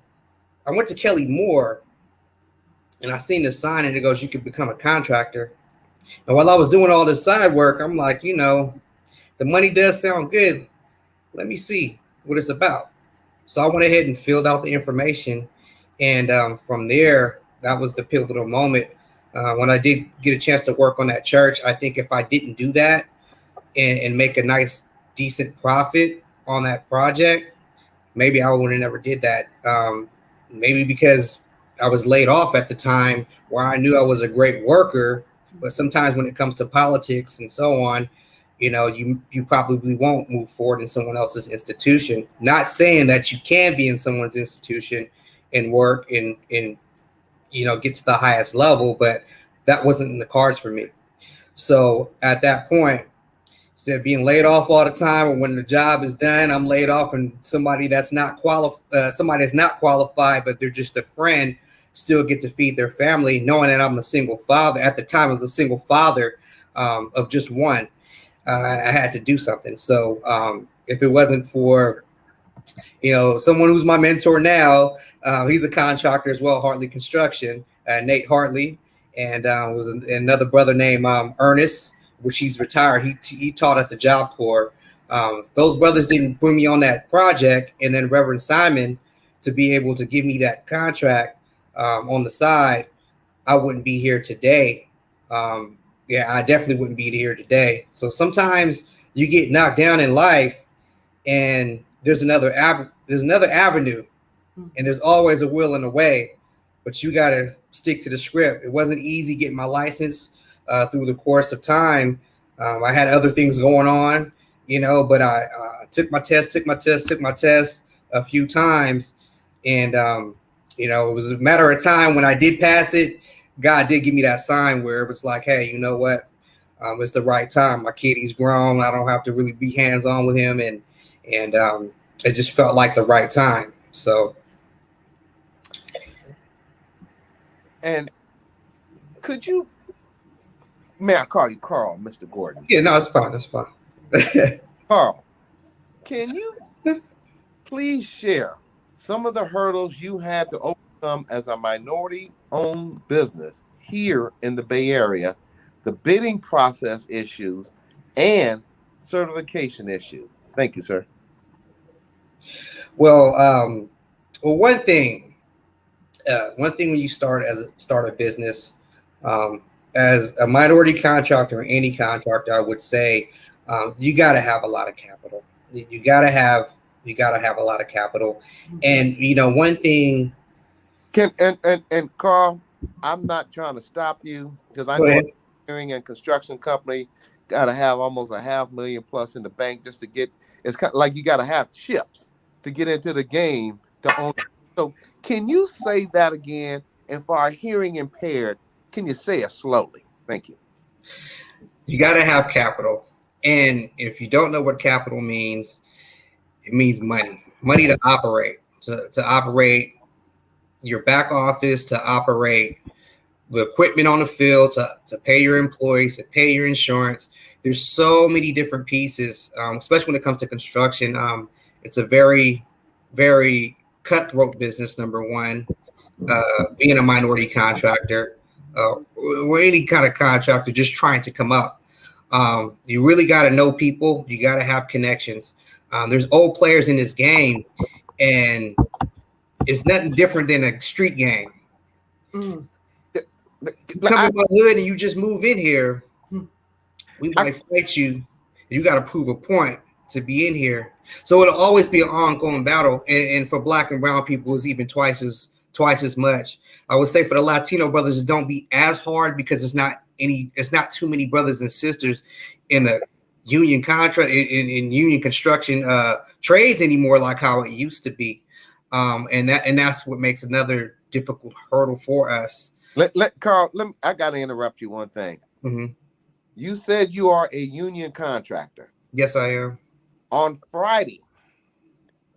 Speaker 3: I went to Kelly Moore, and I seen the sign, and it goes, "You could become a contractor." And while I was doing all this side work, I'm like, the money does sound good. Let me see what it's about. So I went ahead and filled out the information. And from there, that was the pivotal moment. When I did get a chance to work on that church, I think if I didn't do that and make a nice, decent profit on that project, maybe I would have never did that. Maybe because I was laid off at the time, where I knew I was a great worker. But sometimes when it comes to politics and so on, you probably won't move forward in someone else's institution. Not saying that you can be in someone's institution and work and get to the highest level, but that wasn't in the cards for me. So at that point, instead of being laid off all the time, or when the job is done, I'm laid off, and somebody that's not qualified, but they're just a friend, still get to feed their family, knowing that I'm a single father. At the time, I was a single father of just one. I had to do something. So if it wasn't for, someone who's my mentor now, he's a contractor as well, Hartley Construction, Nate Hartley, and was another brother named Ernest, which he's retired. He taught at the Job Corps. Those brothers didn't put me on that project, and then Reverend Simon, to be able to give me that contract on the side, I wouldn't be here today. I definitely wouldn't be here today. So sometimes you get knocked down in life, and there's another avenue, and there's always a will and a way, but you got to stick to the script. It wasn't easy getting my license through the course of time. I had other things going on, but I took my test a few times, and it was a matter of time. When I did pass it, God did give me that sign where it was like, hey, you know what? It's the right time. My kid, he's grown. I don't have to really be hands-on with him. And it just felt like the right time. So.
Speaker 2: And could you, may I call you Carl, Mr. Gordon?
Speaker 3: Yeah, no, it's fine. That's fine.
Speaker 2: Carl, can you please share some of the hurdles you had to overcome as a minority-owned business here in the Bay Area the bidding process issues, and certification issues? Thank you, sir.
Speaker 3: Well, one thing when you start a business, as a minority contractor or any contractor, I would say you got to have a lot of capital. You got to have a lot of capital, and one thing.
Speaker 2: And Carl, I'm not trying to stop you, because I know engineering and construction company got to have almost $500,000 plus in the bank just to get. It's kind of like you got to have chips to get into the game to own. So can you say that again? And for our hearing impaired, can you say it slowly? Thank you.
Speaker 3: You got to have capital. And if you don't know what capital means, it means money to operate, to operate your back office, to operate the equipment on the field, to pay your employees, to pay your insurance. There's so many different pieces, especially when it comes to construction. It's a very, very cutthroat business, number one. Being a minority contractor, or any kind of contractor just trying to come up. You really got to know people. You got to have connections. There's old players in this game, and it's nothing different than a street game. You come in my hood and you just move in here, we might fight you. You got to prove a point to be in here. So it'll always be an ongoing battle. And for Black and brown people, it's even twice as much. I would say for the Latino brothers, it don't be as hard because it's not too many brothers and sisters in a union contract in union construction trades anymore, like how it used to be. And that's what makes another difficult hurdle for us.
Speaker 2: Carl, I got to interrupt you one thing. Mm-hmm. You said you are a union contractor.
Speaker 3: Yes, I am.
Speaker 2: On Friday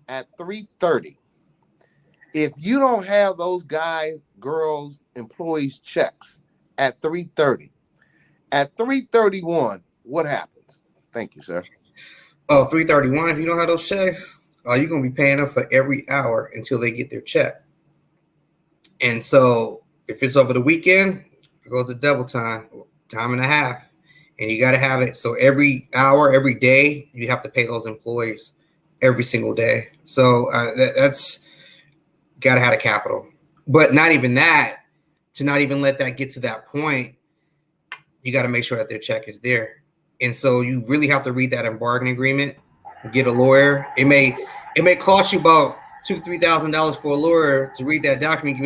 Speaker 2: at 3:30, if you don't have those guys, girls, employees checks at 3:30, at 3:31, what happens? Thank you, sir.
Speaker 3: Oh, 3:31, if you don't have those checks, you're going to be paying them for every hour until they get their check. And so if it's over the weekend, it goes to double time and a half. And you got to have it. So every hour, every day, you have to pay those employees every single day. So that's got to have a capital. But not even that, to not even let that get to that point, you got to make sure that their check is there. And so you really have to read that in bargaining agreement, get a lawyer. It may cost you about $2,000-$3,000 for a lawyer to read that document, give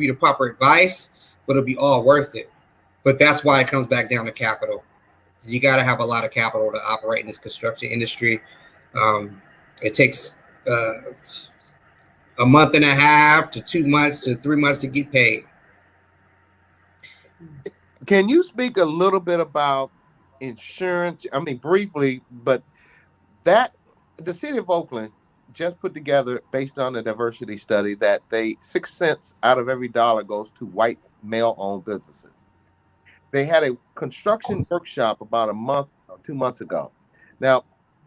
Speaker 3: you the proper advice, but it'll be all worth it. But that's why it comes back down to capital. You got to have a lot of capital to operate in this construction industry. It takes a month and a half to 2 months to 3 months to get paid.
Speaker 2: Can you speak a little bit about insurance? I mean, briefly, but the city of Oakland just put together, based on the diversity study, that 6 cents out of every dollar goes to white male-owned businesses. They had a construction workshop about a month or 2 months ago. Now,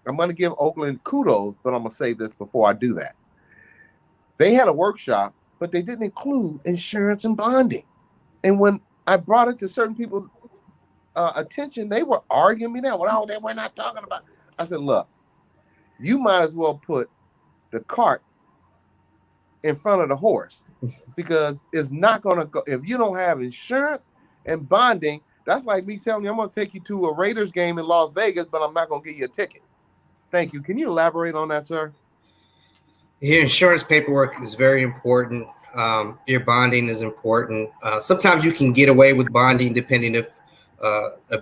Speaker 2: I'm going to give Oakland kudos, but I'm going to say this before I do that. They had a workshop, but they didn't include insurance and bonding. And when I brought it to certain people's attention, they were arguing me now. Well, they were not talking about. I said, look, you might as well put the cart in front of the horse, because it's not going to go. If you don't have insurance and bonding, that's like me telling you I'm going to take you to a Raiders game in Las Vegas, but I'm not going to get you a ticket. Thank you. Can you elaborate on that, sir?
Speaker 3: Your insurance paperwork is very important. Your bonding is important. Sometimes you can get away with bonding depending if a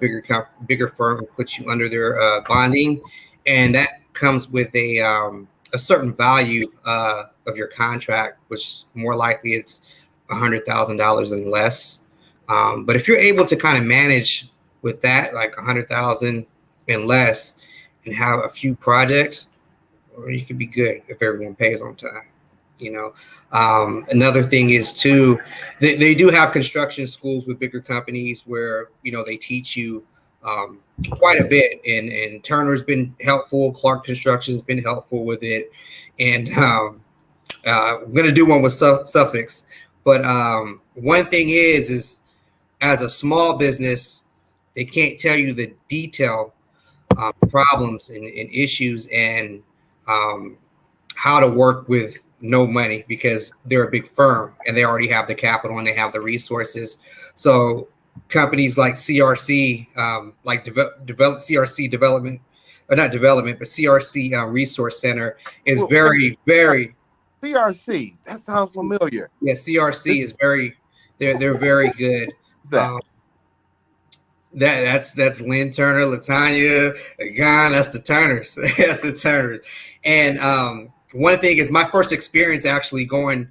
Speaker 3: bigger firm puts you under their bonding, and that comes with a certain value of your contract, which more likely it's $100,000 and less. But if you're able to kind of manage with that, like $100,000 and less, and have a few projects, or you can be good if everyone pays on time. Another thing is too, they do have construction schools with bigger companies where they teach you quite a bit, and Turner's been helpful. Clark Construction's been helpful with it, and I'm gonna do one with Suffolk. But one thing is as a small business, they can't tell you the detail problems and issues and how to work with no money, because they're a big firm and they already have the capital and they have the resources. So companies like CRC, like develop CRC development, or not development, but CRC Resource Center is very
Speaker 2: CRC. That sounds familiar.
Speaker 3: Yeah, CRC is very, they're very good. That's Lynn Turner, Latanya, Gon. That's the Turners. That's the Turners. And one thing is, my first experience actually going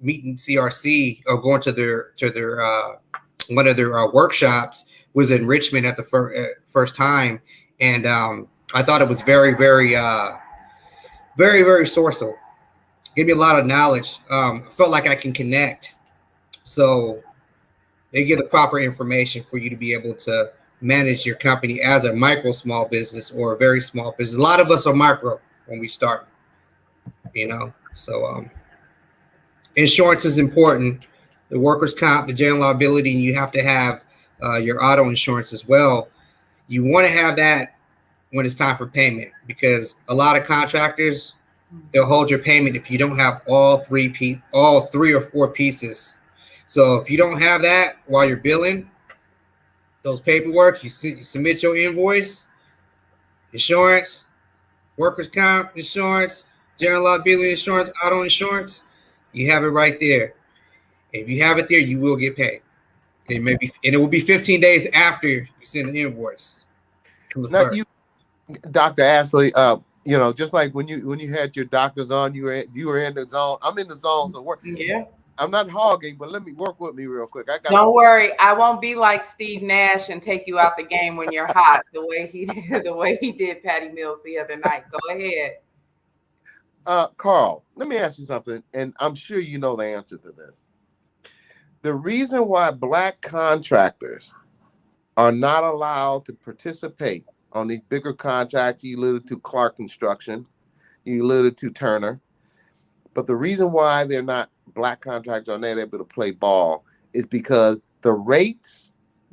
Speaker 3: meeting CRC or going to their one of their workshops was in Richmond at the first time, and I thought it was very sourceful. Gave me a lot of knowledge. Felt like I can connect. So they give the proper information for you to be able to manage your company as a micro small business or a very small business. A lot of us are micro when we start, So insurance is important. The workers' comp, the general liability, you have to have your auto insurance as well. You want to have that when it's time for payment, because a lot of contractors, they'll hold your payment if you don't have all three or four pieces. So if you don't have that while you're billing, those paperwork, you submit your invoice, insurance, workers' comp insurance, general liability insurance, auto insurance, you have it right there. If you have it there, you will get paid. And it will be 15 days after you send the invoice.
Speaker 2: Now, Dr. Ashley, just like when you had your doctors on, you were in the zone. I'm in the zone, so work. Yeah. I'm not hogging, but let me work with me real quick.
Speaker 1: Don't worry, I won't be like Steve Nash and take you out the game when you're hot, the way he did Patty Mills the other night. Go ahead.
Speaker 2: Carl, let me ask you something, and I'm sure you know the answer to this. The reason why Black contractors are not allowed to participate on these bigger contracts, you alluded to Clark Construction, you alluded to Turner, but the reason why they're not Black contractors are not able to play ball is because the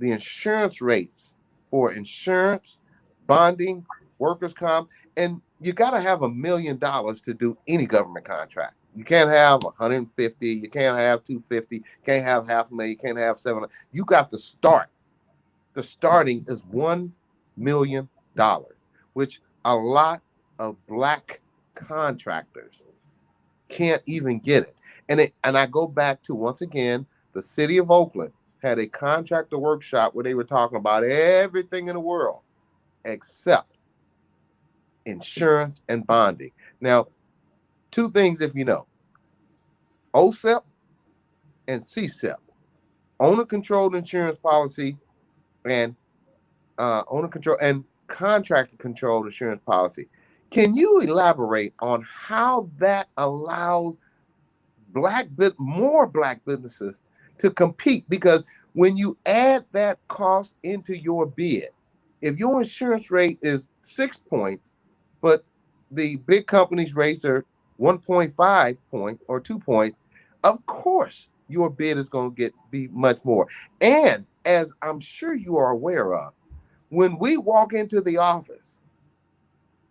Speaker 2: insurance rates for insurance, bonding, workers' comp, and you got to have $1 million to do any government contract. You can't have 150, you can't have 250, you can't have $500,000, you can't have 700. You got to start. The starting is $1 million, which a lot of Black contractors can't even get it. And I go back to, once again, the city of Oakland had a contractor workshop where they were talking about everything in the world except insurance and bonding. Now, two things, if you know, OSEP and CSEP, owner-controlled insurance policy, and owner-controlled and contractor-controlled insurance policy. Can you elaborate on how that allows more Black businesses to compete? Because when you add that cost into your bid, if your insurance rate is 6 point, but the big companies' rates are 1.5 point or 2 point, of course your bid is going to be much more. And as I'm sure you are aware of, when we walk into the office,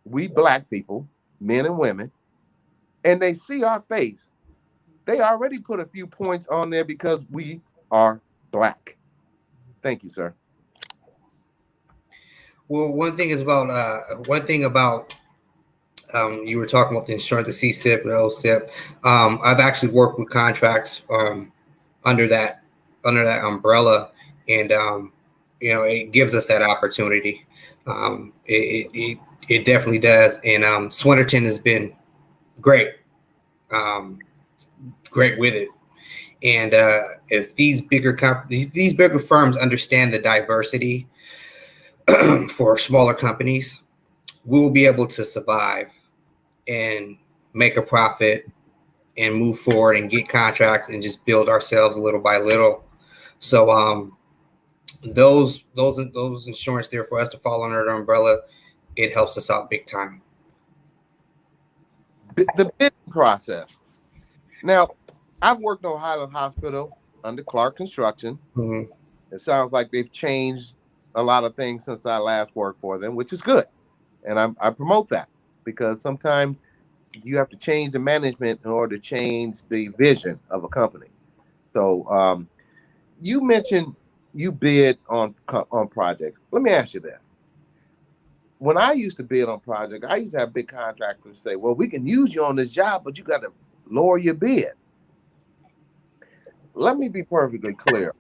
Speaker 2: we Black people, men and women, and they see our face, they already put a few points on there because we are Black. Thank you, sir.
Speaker 3: Well, one thing about you were talking about the insurance, the CSIP and OSIP. I've actually worked with contracts under that umbrella, and it gives us that opportunity. It definitely does, and Swinnerton has been great, great with it. And if these bigger firms understand the diversity for smaller companies, we will be able to survive and make a profit and move forward and get contracts and just build ourselves little by little. So those insurance there for us to fall under the umbrella, it helps us out big time.
Speaker 2: The bidding process. Now, I've worked on Highland Hospital under Clark Construction. Mm-hmm. It sounds like they've changed a lot of things since I last worked for them, which is good. And I promote that because sometimes you have to change the management in order to change the vision of a company. So you mentioned you bid on projects. Let me ask you this. When I used to bid on projects, I used to have big contractors say, well, we can use you on this job, but you got to lower your bid. Let me be perfectly clear,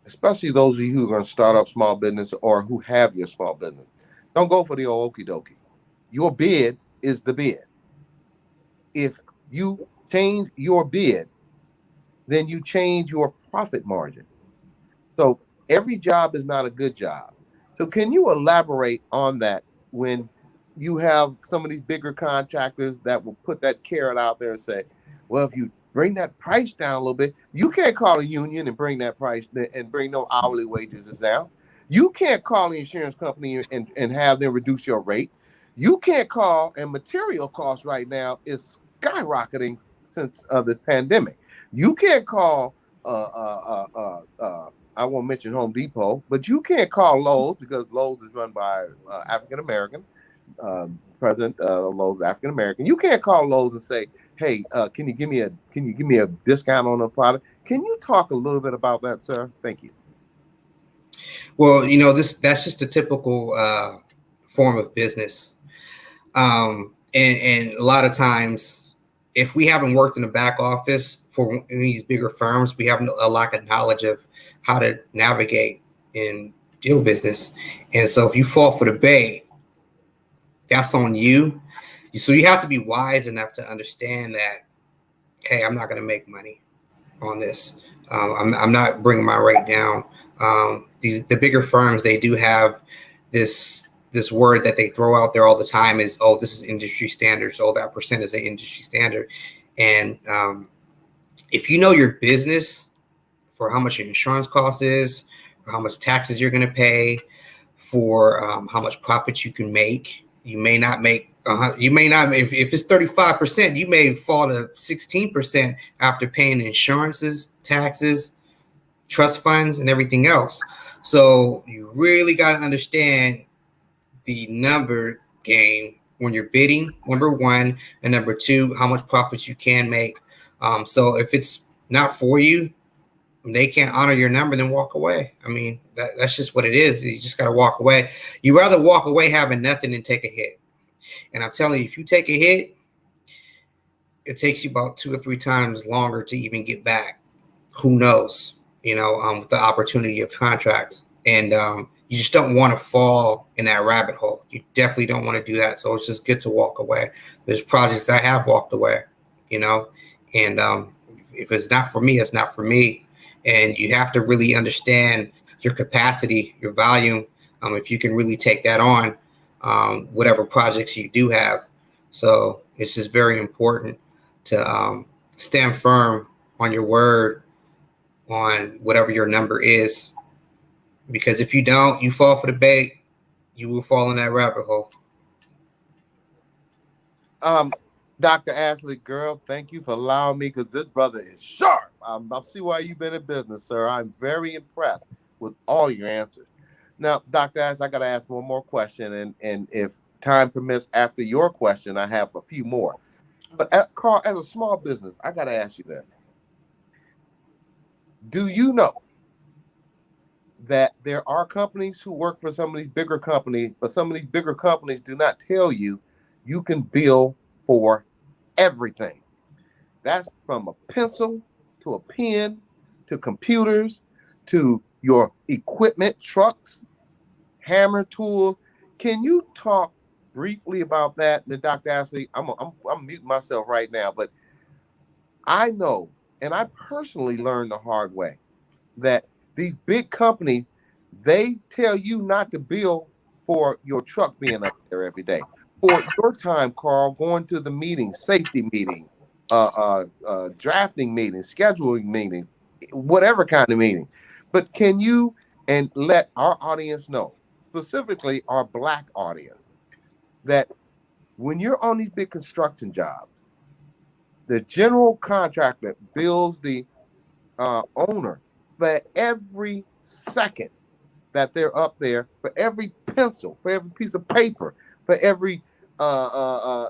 Speaker 2: especially those of you who are going to start up small business or who have your small business. Don't go for the old okie dokie. Your bid is the bid. If you change your bid, then you change your profit margin. So every job is not a good job. So can you elaborate on that when you have some of these bigger contractors that will put that carrot out there and say, well, if you bring that price down a little bit, you can't call a union and bring that price and bring no hourly wages down. You can't call the insurance company and have them reduce your rate. You can't call, and material costs right now is skyrocketing since this pandemic. You can't call I won't mention Home Depot, but you can't call Lowe's because Lowe's is run by African American. President Lowe's African American. You can't call Lowe's and say, "Hey, can you give me a discount on a product?" Can you talk a little bit about that, sir? Thank you.
Speaker 3: Well, that's just a typical form of business, and a lot of times, if we haven't worked in the back office for these bigger firms, we have a lack of knowledge of how to navigate in deal business. And so if you fall for the bait, that's on you. So you have to be wise enough to understand that, hey, I'm not going to make money on this. I'm not bringing my rate down. The bigger firms, they do have this word that they throw out there all the time is, oh, this is industry standard. So that percent is an industry standard. And if you know your business for how much your insurance cost is, for how much taxes you're going to pay, for how much profits you can make, you may not make. If it's 35%, you may fall to 16% after paying insurances, taxes, trust funds, and everything else. So you really got to understand the number game when you're bidding, number one, and number two, how much profits you can make. So if it's not for you, they can't honor your number, then walk away. I mean, that's just what it is. You just got to walk away. You rather walk away having nothing than take a hit. And I'm telling you, if you take a hit, it takes you about 2 or 3 times longer to even get back. Who knows? With the opportunity of contracts. And you just don't want to fall in that rabbit hole. You definitely don't want to do that. So it's just good to walk away. There's projects I have walked away, and if it's not for me, it's not for me. And you have to really understand your capacity, your volume, if you can really take that on, whatever projects you do have. So it's just very important to stand firm on your word, on whatever your number is. Because if you don't, you fall for the bait, you will fall in that rabbit hole.
Speaker 2: Dr. Ashley, girl, thank you for allowing me, because this brother is sharp. I'll see why you've been in business, sir. I'm very impressed with all your answers. Now, Dr. Ashley, I got to ask one more question, and if time permits, after your question, I have a few more. But Carl, as a small business, I got to ask you this. Do you know that there are companies who work for some of these bigger companies, but some of these bigger companies do not tell you you can bill for everything? That's from a pencil to a pen to computers to your equipment, trucks, hammer tools. Can you talk briefly about that? Then Dr. Ashley, I'm muting myself right now, but I know, and I personally learned the hard way, that these big companies, they tell you not to bill for your truck being up there every day. For your time, Carl, going to the meetings, safety meetings, drafting meetings, scheduling meetings, whatever kind of meeting. But can you and let our audience know, specifically our Black audience, that when you're on these big construction jobs, the general contractor bills the owner for every second that they're up there, for every pencil, for every piece of paper, for every I'm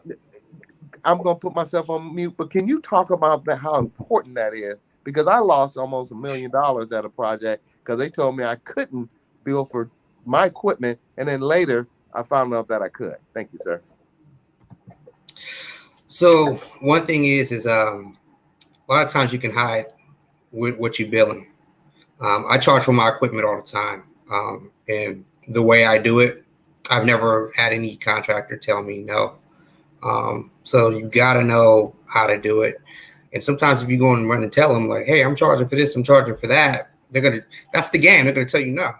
Speaker 2: gonna put myself on mute, but can you talk about how important that is? Because I lost almost $1 million at a project because they told me I couldn't bill for my equipment, and then later I found out that I could. Thank you, sir.
Speaker 3: So one thing is a lot of times you can hide with what you're billing. I charge for my equipment all the time, and the way I do it, I've never had any contractor tell me no. So you got to know how to do it. And sometimes if you go and run and tell them like, hey, I'm charging for this, I'm charging for that, that's the game. They're going to tell you no.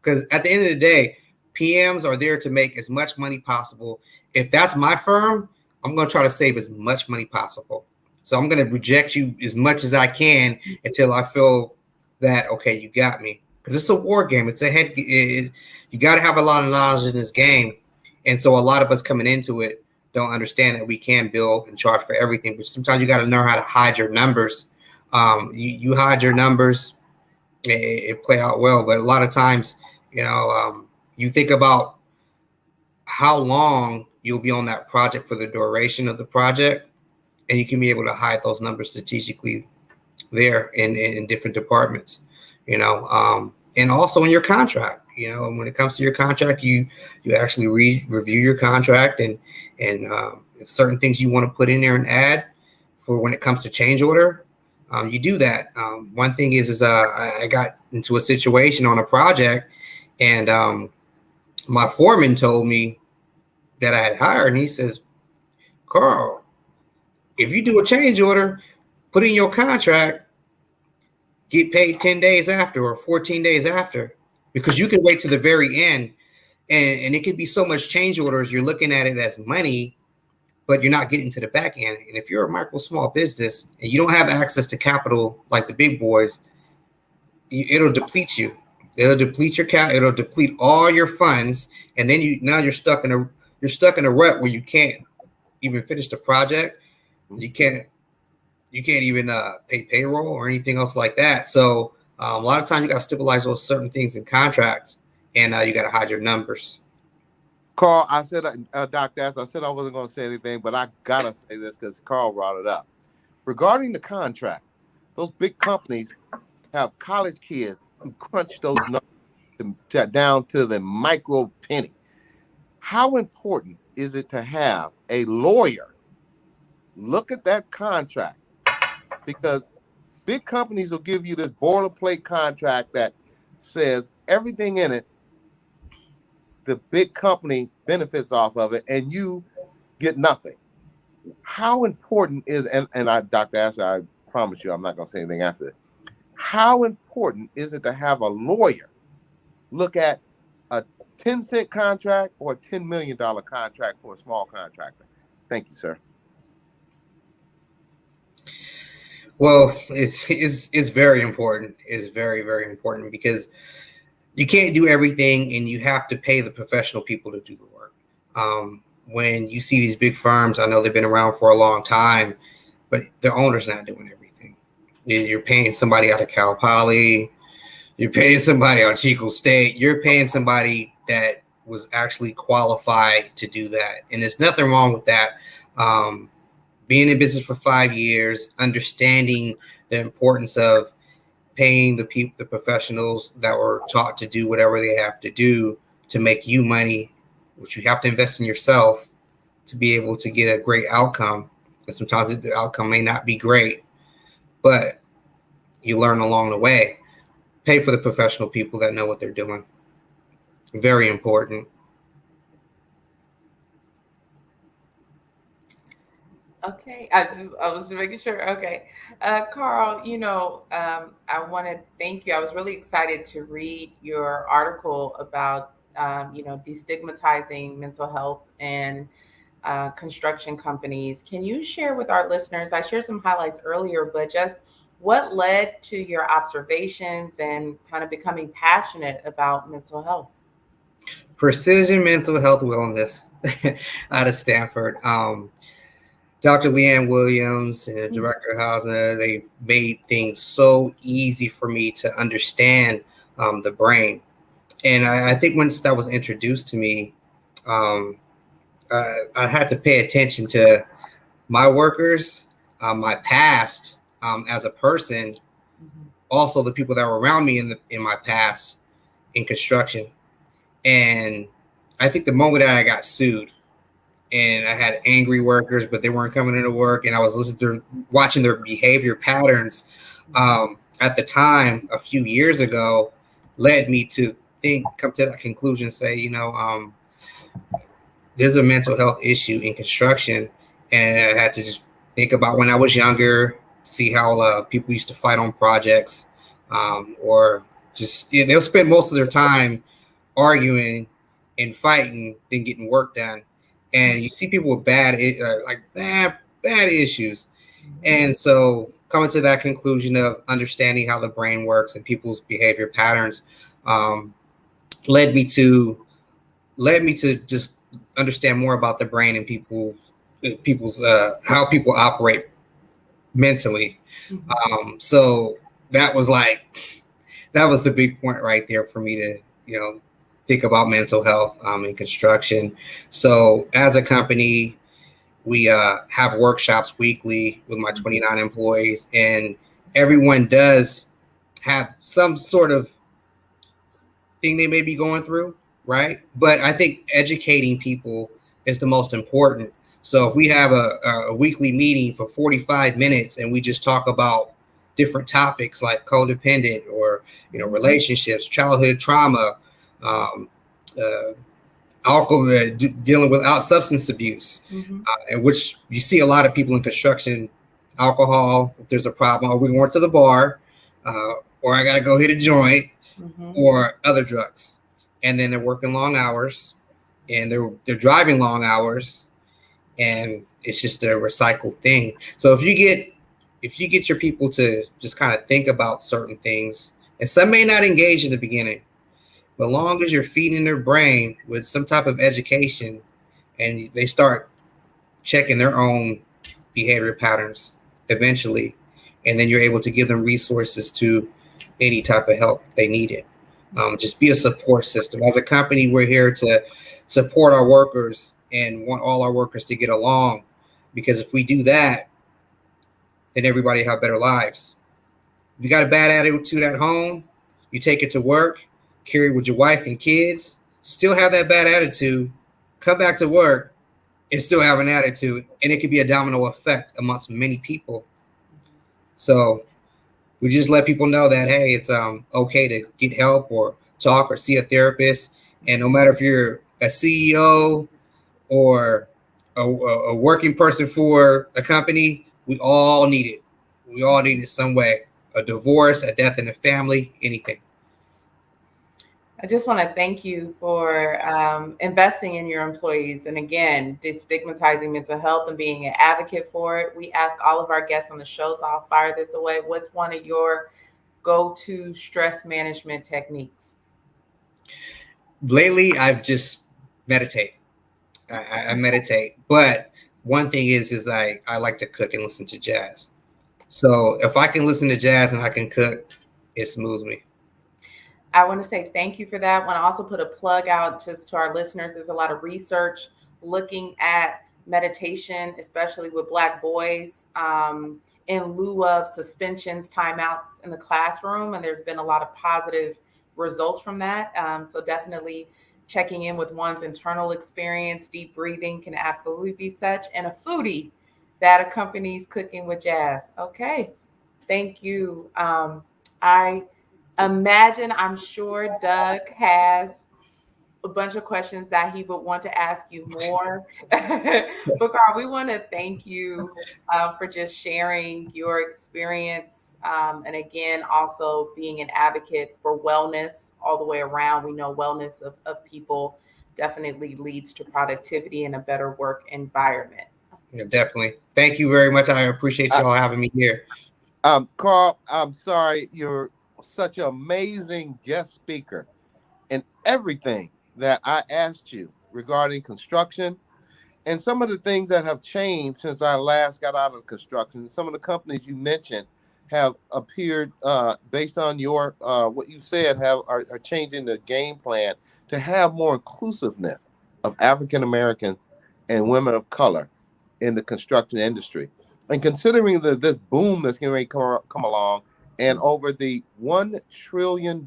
Speaker 3: Because at the end of the day, PMs are there to make as much money possible. If that's my firm, I'm going to try to save as much money possible. So I'm going to reject you as much as I can until I feel that, okay, you got me. Because it's a war game. It's you got to have a lot of knowledge in this game. And so a lot of us coming into it don't understand that we can bill and charge for everything, but sometimes you got to know how to hide your numbers. You hide your numbers, it play out well. But a lot of times, you think about how long you'll be on that project for the duration of the project, and you can be able to hide those numbers strategically there in different departments, and also in your contract. When it comes to your contract, you actually review your contract and certain things you want to put in there and add for when it comes to change order. You do that. One thing is I got into a situation on a project, and my foreman told me that I had hired, and he says, Carl, if you do a change order, put in your contract, get paid 10 days after or 14 days after, because you can wait to the very end, and it could be so much change orders. You're looking at it as money, but you're not getting to the back end. And if you're a micro small business and you don't have access to capital like the big boys, it'll deplete you. It'll deplete your cap. It'll deplete all your funds, and then you're stuck in a rut where you can't even finish the project. You can't even pay payroll or anything else like that. So a lot of times you got to stabilize those certain things in contracts, and you got to hide your numbers.
Speaker 2: Carl, I said, Dr. Ass, I said I wasn't going to say anything, but I got to say this because Carl brought it up. Regarding the contract, those big companies have college kids who crunch those numbers down to the micro penny. How important is it to have a lawyer look at that contract? Because big companies will give you this boilerplate contract that says everything in it, the big company benefits off of it, and you get nothing. How important is, and Dr. Asher, I promise you I'm not going to say anything after this. How important is it to have a lawyer look at a 10-cent contract or a $10 million contract for a small contractor? Thank you, sir.
Speaker 3: Well, it's very important. It's very, very important because you can't do everything, and you have to pay the professional people to do the work. When you see these big firms, I know they've been around for a long time, but their owner's not doing everything. You're paying somebody out of Cal Poly. You're paying somebody out of Chico State. You're paying somebody that was actually qualified to do that. And there's nothing wrong with that. Being in business for 5 years, understanding the importance of paying the professionals that were taught to do whatever they have to do to make you money, which you have to invest in yourself to be able to get a great outcome. And sometimes the outcome may not be great, but you learn along the way. Pay for the professional people that know what they're doing. Very important.
Speaker 1: Okay, I was making sure. Okay, Carl, I want to thank you. I was really excited to read your article about destigmatizing mental health and construction companies. Can you share with our listeners? I shared some highlights earlier, but just what led to your observations and kind of becoming passionate about mental health?
Speaker 3: Precision Mental Health Wellness out of Stanford. Dr. Leanne Williams and the director of housing, they made things so easy for me to understand the brain. And I think once that was introduced to me, I had to pay attention to my workers, my past as a person, also the people that were around me in my past in construction. And I think the moment that I got sued, and I had angry workers, but they weren't coming into work, and I was watching their behavior patterns at the time a few years ago, led me to come to that conclusion, say, there's a mental health issue in construction. And I had to just think about when I was younger, see how people used to fight on projects, or just they'll spend most of their time arguing and fighting than getting work done. And you see people with bad issues. And so coming to that conclusion of understanding how the brain works and people's behavior patterns led me to just understand more about the brain and people's how people operate mentally. So that was the big point right there for me to think about mental health in construction. So as a company, we have workshops weekly with my 29 employees, and everyone does have some sort of thing they may be going through, right? But I think educating people is the most important. So if we have a weekly meeting for 45 minutes and we just talk about different topics like codependent or relationships, childhood trauma, alcohol, dealing with substance abuse, and which you see a lot of people in construction, alcohol, if there's a problem, or we're going to the bar, or I got to go hit a joint, or other drugs. And then they're working long hours, and they're driving long hours, and it's just a recycled thing. So if you get your people to just kind of think about certain things, and some may not engage in the beginning, but long as you're feeding their brain with some type of education and they start checking their own behavior patterns eventually, and then you're able to give them resources to any type of help they needed. Just be a support system. As a company, we're here to support our workers and want all our workers to get along, because if we do that, then everybody have better lives. If you got a bad attitude at home, you take it to work, carry with your wife and kids, still have that bad attitude, come back to work and still have an attitude, and it could be a domino effect amongst many people. So we just let people know that, hey, it's okay to get help or talk or see a therapist. And no matter if you're a CEO or a working person for a company, we all need it. We all need it some way. A divorce, a death in the family, anything.
Speaker 1: I just want to thank you for investing in your employees. And again, destigmatizing mental health and being an advocate for it. We ask all of our guests on the show, so I'll fire this away. What's one of your go-to stress management techniques?
Speaker 3: Lately, I've just meditate. I meditate. But one thing is I like to cook and listen to jazz. So if I can listen to jazz and I can cook, it smooths me.
Speaker 1: I want to say thank you for that. I want to also put a plug out just to our listeners. There's a lot of research looking at meditation, especially with Black boys, in lieu of suspensions, timeouts in the classroom. And there's been a lot of positive results from that. So definitely checking in with one's internal experience. Deep breathing can absolutely be such. And a foodie that accompanies cooking with jazz. Okay. Thank you. I'm sure Doug has a bunch of questions that he would want to ask you more. But Carl, we want to thank you for just sharing your experience. And again, also being an advocate for wellness all the way around. We know wellness of people definitely leads to productivity and a better work environment.
Speaker 3: Yeah, definitely. Thank you very much. I appreciate you all having me here.
Speaker 2: Carl, I'm sorry, you're such an amazing guest speaker, and everything that I asked you regarding construction And some of the things that have changed since I last got out of construction, some of the companies you mentioned have appeared, based on your what you said, are changing the game plan to have more inclusiveness of African American and women of color in the construction industry. And considering this boom that's going to come along, and over the $1 trillion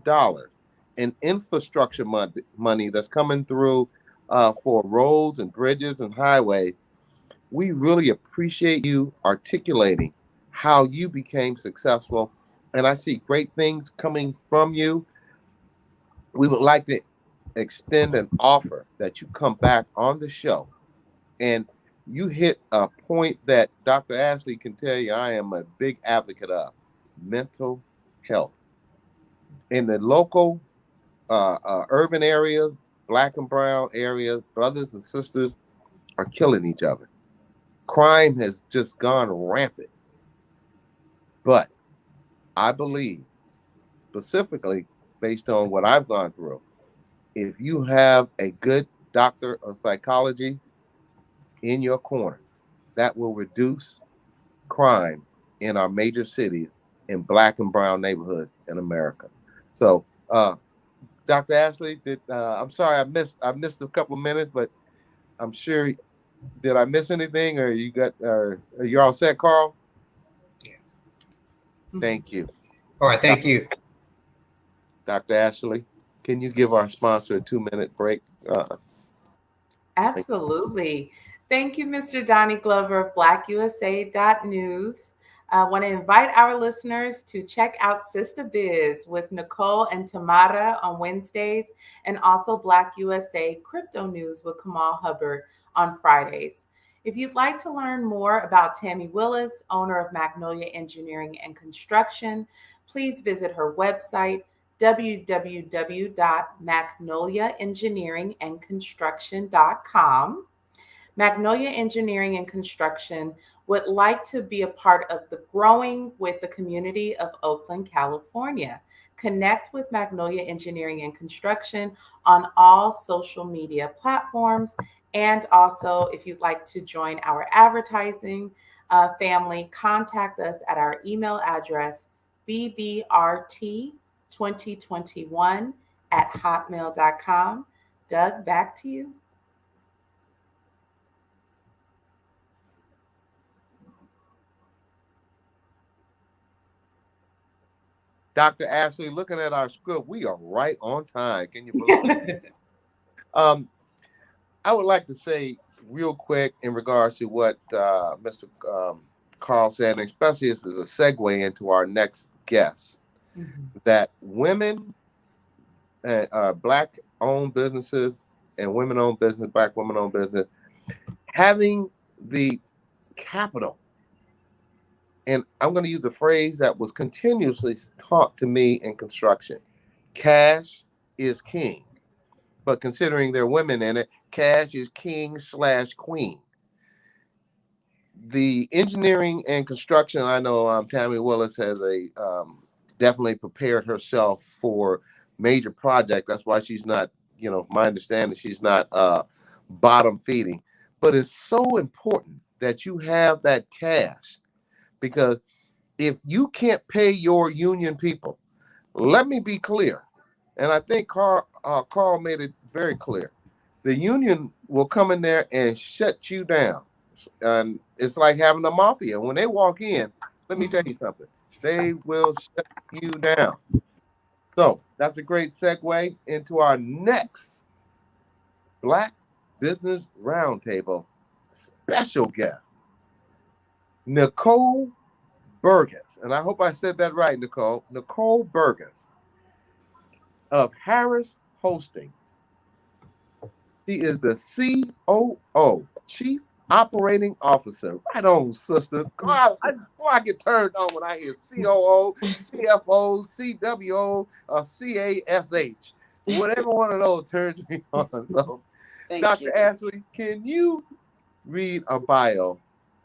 Speaker 2: in infrastructure money that's coming through for roads and bridges and highways, we really appreciate you articulating how you became successful. And I see great things coming from you. We would like to extend an offer that you come back on the show. And you hit a point that Dr. Ashley can tell you I am a big advocate of: mental health. In the local urban areas, Black and brown areas, brothers and sisters are killing each other. Crime has just gone rampant. But I believe, specifically based on what I've gone through, if you have a good doctor of psychology in your corner, that will reduce crime in our major cities, in Black and brown neighborhoods in America. So, Dr. Ashley, I'm sorry I missed a couple of minutes, but I'm sure, did I miss anything, or are you all set, Carl?
Speaker 3: Yeah.
Speaker 2: Thank you.
Speaker 3: All right, thank you.
Speaker 2: Dr. Ashley, can you give our sponsor a 2-minute break?
Speaker 1: Absolutely. Thank you, Mr. Donnie Glover of BlackUSA.news. I want to invite our listeners to check out Sister Biz with Nicole and Tamara on Wednesdays, and also Black USA Crypto News with Kamal Hubbard on Fridays. If you'd like to learn more about Tammy Willis, owner of Magnolia Engineering and Construction, please visit her website, www.magnoliaengineeringandconstruction.com. Magnolia Engineering and Construction would like to be a part of the growing with the community of Oakland, California. Connect with Magnolia Engineering and Construction on all social media platforms. And also, if you'd like to join our advertising family, contact us at our email address, bbrt2021@hotmail.com. Doug, back to you.
Speaker 2: Dr. Ashley, looking at our script, we are right on time. Can you believe it? I would like to say real quick in regards to what Mr. Carl said, and especially this is a segue into our next guest, that women, Black-owned businesses and women-owned business, Black women-owned business, having the capital. And I'm going to use a phrase that was continuously taught to me in construction: cash is king. But considering there are women in it, cash is king/queen. The engineering and construction, I know Tammy Willis has definitely prepared herself for major projects. That's why she's not, my understanding, she's not bottom feeding. But it's so important that you have that cash, because if you can't pay your union people, let me be clear, and I think Carl made it very clear, the union will come in there and shut you down. And it's like having a mafia. When they walk in, let me tell you something, they will shut you down. So that's a great segue into our next Black Business Roundtable special guest, Nicole Burgess. And I hope I said that right, Nicole. Nicole Burgess of Harris Hoisting. She is the COO, Chief Operating Officer. Right on, sister. God, I get turned on when I hear COO, CFO, CWO, or CASH. Whatever one of those turns me on. So, Dr. Ashley, can you read a bio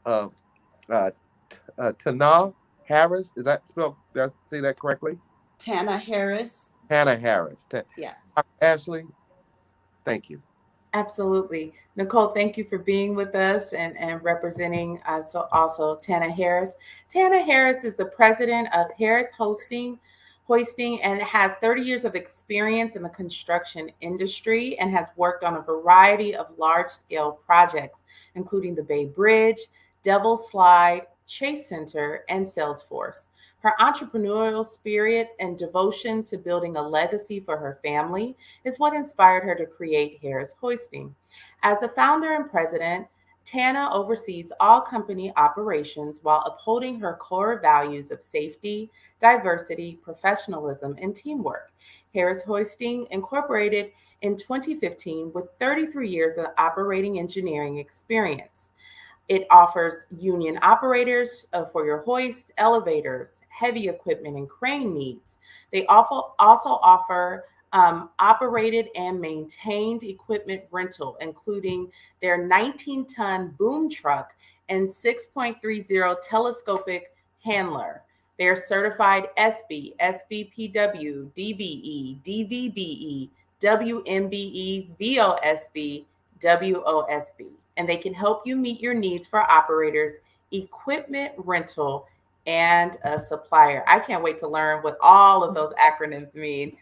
Speaker 2: of Tana Harris? Is that spelled? Did I say that correctly?
Speaker 4: Tana Harris.
Speaker 2: Hannah Harris.
Speaker 4: Yes.
Speaker 2: Ashley, thank you.
Speaker 1: Absolutely. Nicole, thank you for being with us and representing so also Tana Harris. Tana Harris is the president of Harris Hoisting, and has 30 years of experience in the construction industry and has worked on a variety of large scale projects, including the Bay Bridge, Devil's Slide, Chase Center, and Salesforce. Her entrepreneurial spirit and devotion to building a legacy for her family is what inspired her to create Harris Hoisting. As the founder and president, Tana oversees all company operations while upholding her core values of safety, diversity, professionalism, and teamwork. Harris Hoisting incorporated in 2015 with 33 years of operating engineering experience. It offers union operators for your hoist, elevators, heavy equipment, and crane needs. They also offer operated and maintained equipment rental, including their 19-ton boom truck and 6.30 telescopic handler. They are certified SB, SBPW, DBE, DVBE, WMBE, VOSB, WOSB, and they can help you meet your needs for operators, equipment rental, and a supplier. I can't wait to learn what all of those acronyms mean.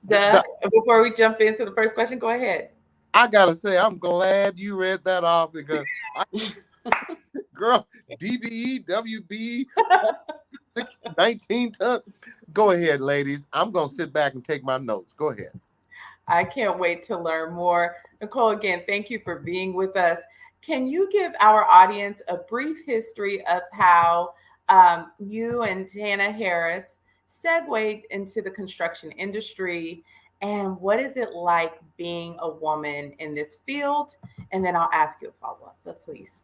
Speaker 1: Doug, before we jump into the first question, go ahead.
Speaker 2: I gotta say, I'm glad you read that off because, girl, DBE, WB, 19 ton. Go ahead, ladies. I'm gonna sit back and take my notes. Go ahead.
Speaker 1: I can't wait to learn more. Nicole, again, thank you for being with us. Can you give our audience a brief history of how you and Tana Harris segued into the construction industry, and what is it like being a woman in this field? And then I'll ask you a follow-up, but please.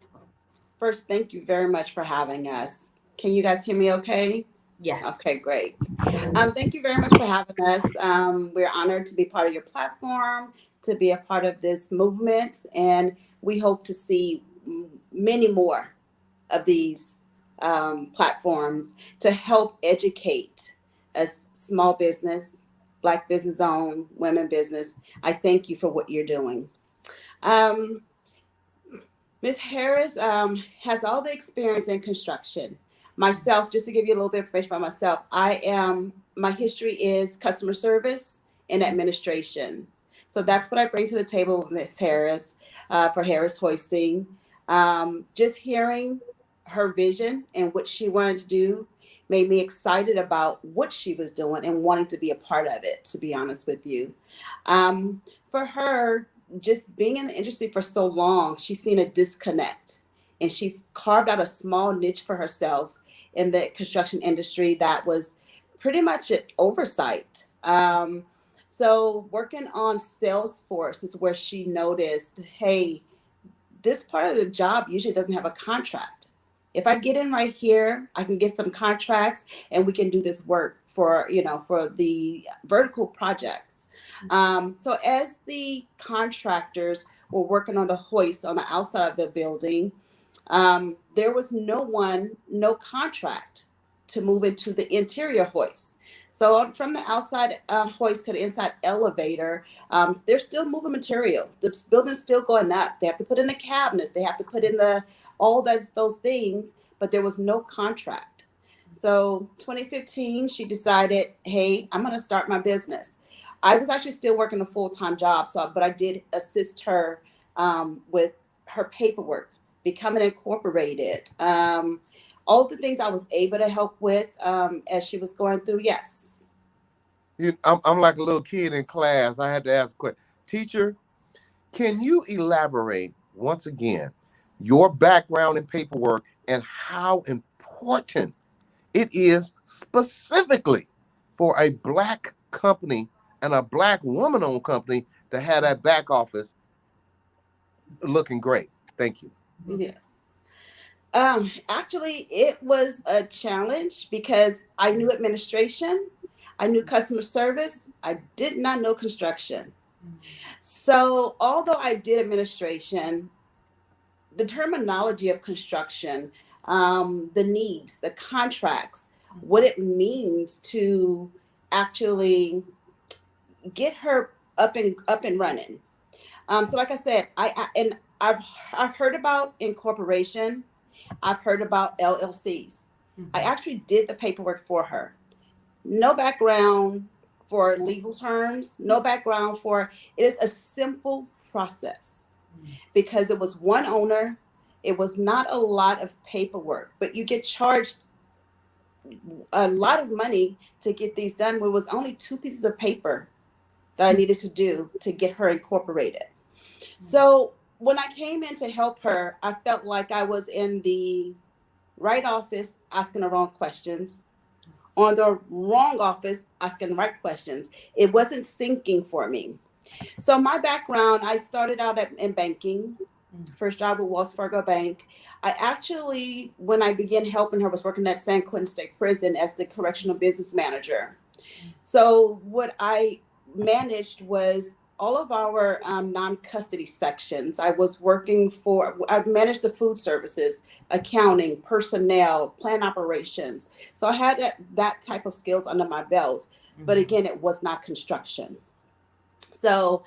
Speaker 4: First, thank you very much for having us. Can you guys hear me okay?
Speaker 1: Yes.
Speaker 4: Okay, great. Thank you very much for having us. We're honored to be part of your platform, to be a part of this movement, and we hope to see many more of these platforms to help educate us, small business, Black business owned, women business. I thank you for what you're doing. Ms. Harris has all the experience in construction. Myself, just to give you a little bit of information about myself, my history is customer service and administration. So that's what I bring to the table with Ms. Harris for Harris Hoisting. Just hearing her vision and what she wanted to do made me excited about what she was doing and wanting to be a part of it, to be honest with you. For her, just being in the industry for so long, she's seen a disconnect, and she carved out a small niche for herself in the construction industry that was pretty much an oversight. So working on Salesforce is where she noticed, hey, this part of the job usually doesn't have a contract. If I get in right here, I can get some contracts and we can do this work for the vertical projects. So as the contractors were working on the hoist on the outside of the building, there was no contract to move into the interior hoist. So from the outside hoist to the inside elevator, they're still moving material. The building's still going up. They have to put in the cabinets. They have to put in those things, but there was no contract. So 2015, she decided, hey, I'm going to start my business. I was actually still working a full-time job, but I did assist her with her paperwork, becoming incorporated. All the things I was able to help with as she was going through, yes.
Speaker 2: I'm like a little kid in class. I had to ask a question. Teacher, can you elaborate once again your background in paperwork and how important it is specifically for a Black company and a Black woman-owned company to have that back office looking great? Thank you.
Speaker 4: Yes. Actually, it was a challenge because I knew administration, I knew customer service, I did not know construction. So although I did administration, the terminology of construction, the needs, the contracts, what it means to actually get her up and running. So like I said, I've heard about incorporation. I've heard about LLCs. I actually did the paperwork for her. No background for legal terms, no background for it is a simple process because it was one owner. It was not a lot of paperwork, but you get charged a lot of money to get these done. It was only 2 pieces of paper that I needed to do to get her incorporated. So when I came in to help her, I felt like I was in the right office asking the wrong questions, on the wrong office asking the right questions. It wasn't syncing for me. So my background, I started out in banking. First job with Wells Fargo Bank. I actually, when I began helping her, was working at San Quentin State Prison as the correctional business manager. So what I managed was all of our non-custody sections. I managed the food services, accounting, personnel, plant operations. So I had that type of skills under my belt. But again, it was not construction. So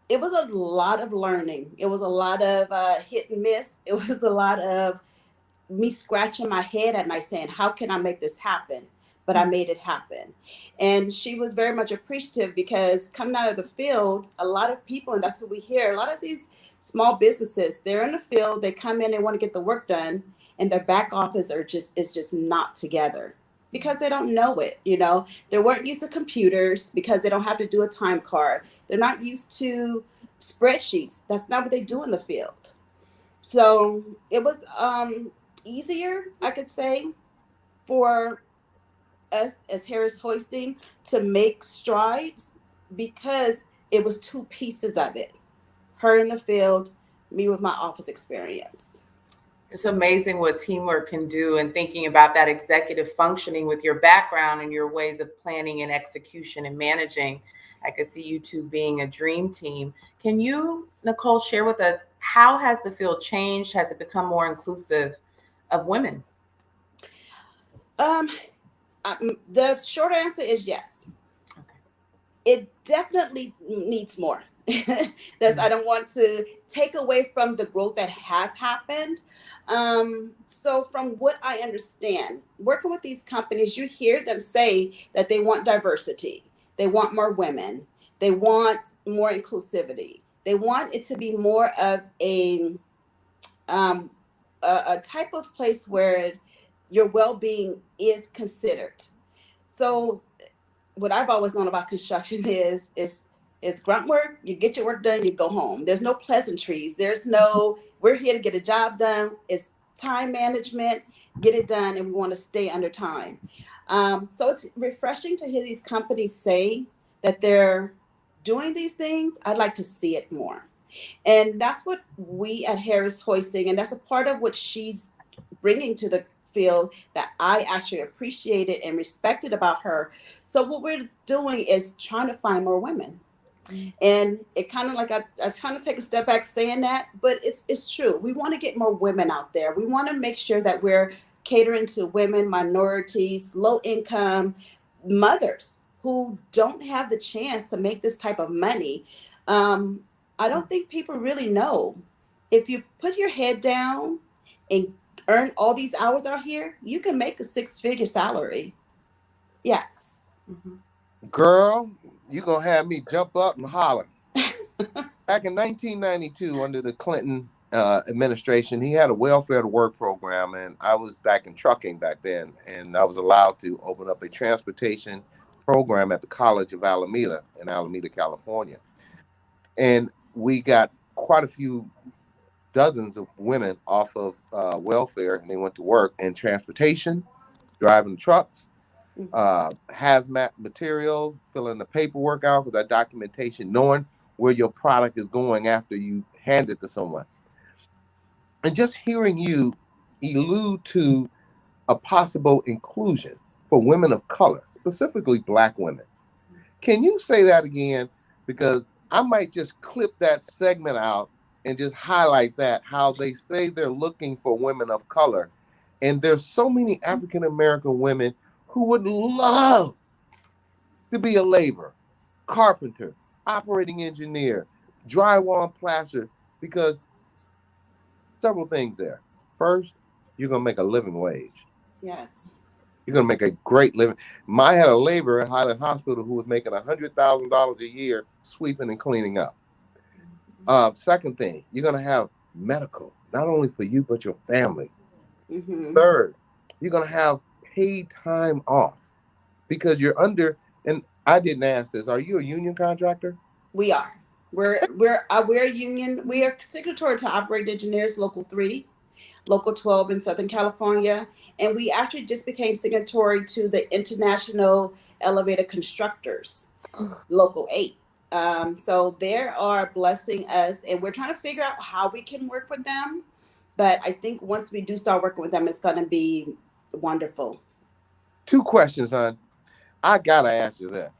Speaker 4: it was a lot of learning. It was a lot of hit and miss. It was a lot of me scratching my head at night saying, how can I make this happen? But I made it happen. And she was very much appreciative because coming out of the field, a lot of people, and that's what we hear, a lot of these small businesses, they're in the field, they come in, they want to get the work done, and their back office is just not together because they don't know it. They weren't used to computers because they don't have to do a time card. They're not used to spreadsheets. That's not what they do in the field. So it was easier, I could say, for us as Harris Hoisting to make strides because it was 2 pieces of it. Her in the field, me with my office experience.
Speaker 1: It's amazing what teamwork can do, and thinking about that executive functioning with your background and your ways of planning and execution and managing. I could see you two being a dream team. Can you, Nicole, share with us, how has the field changed? Has it become more inclusive of women?
Speaker 4: The short answer is yes.
Speaker 1: Okay.
Speaker 4: It definitely needs more. I don't want to take away from the growth that has happened. So from what I understand, working with these companies, you hear them say that they want diversity. They want more women. They want more inclusivity. They want it to be more of a type of place where your well-being is considered. So what I've always known about construction is grunt work. You get your work done, you go home. There's no pleasantries. There's no, we're here to get a job done. It's time management, get it done, and we want to stay under time. So it's refreshing to hear these companies say that they're doing these things. I'd like to see it more. And that's what we at Harris Hoisting, and that's a part of what she's bringing to the field that I actually appreciated and respected about her. So what we're doing is trying to find more women. And it kind of like I kind of take a step back saying that, but it's true. We want to get more women out there. We want to make sure that we're catering to women, minorities, low income mothers who don't have the chance to make this type of money. I don't think people really know. If you put your head down and earn all these hours out here, you can make a 6-figure salary. Yes.
Speaker 2: Girl, you gonna have me jump up and holler. Back in 1992, under the Clinton administration, he had a welfare to work program, and I was back in trucking back then, and I was allowed to open up a transportation program at the College of Alameda in Alameda, California. And we got quite a few dozens of women off of welfare, and they went to work in transportation, driving trucks, hazmat material, filling the paperwork out with that documentation, knowing where your product is going after you hand it to someone. And just hearing you allude to a possible inclusion for women of color, specifically Black women. Can you say that again? Because I might just clip that segment out and just highlight that, how they say they're looking for women of color. And there's so many African-American women who would love to be a laborer, carpenter, operating engineer, drywall and plaster, because several things there. First, you're going to make a living wage.
Speaker 4: Yes.
Speaker 2: You're going to make a great living. I had a laborer at Highland Hospital who was making $100,000 a year sweeping and cleaning up. Second thing, you're going to have medical, not only for you, but your family.
Speaker 4: Mm-hmm.
Speaker 2: Third, you're going to have paid time off because you're under, and I didn't ask this, are you a union contractor?
Speaker 4: We are. We're a union. We are signatory to Operating Engineers Local 3, Local 12 in Southern California, and we actually just became signatory to the International Elevator Constructors Local 8. So they are blessing us, and we're trying to figure out how we can work with them. But I think once we do start working with them, it's going to be wonderful.
Speaker 2: 2 questions, hon. I got to ask you that.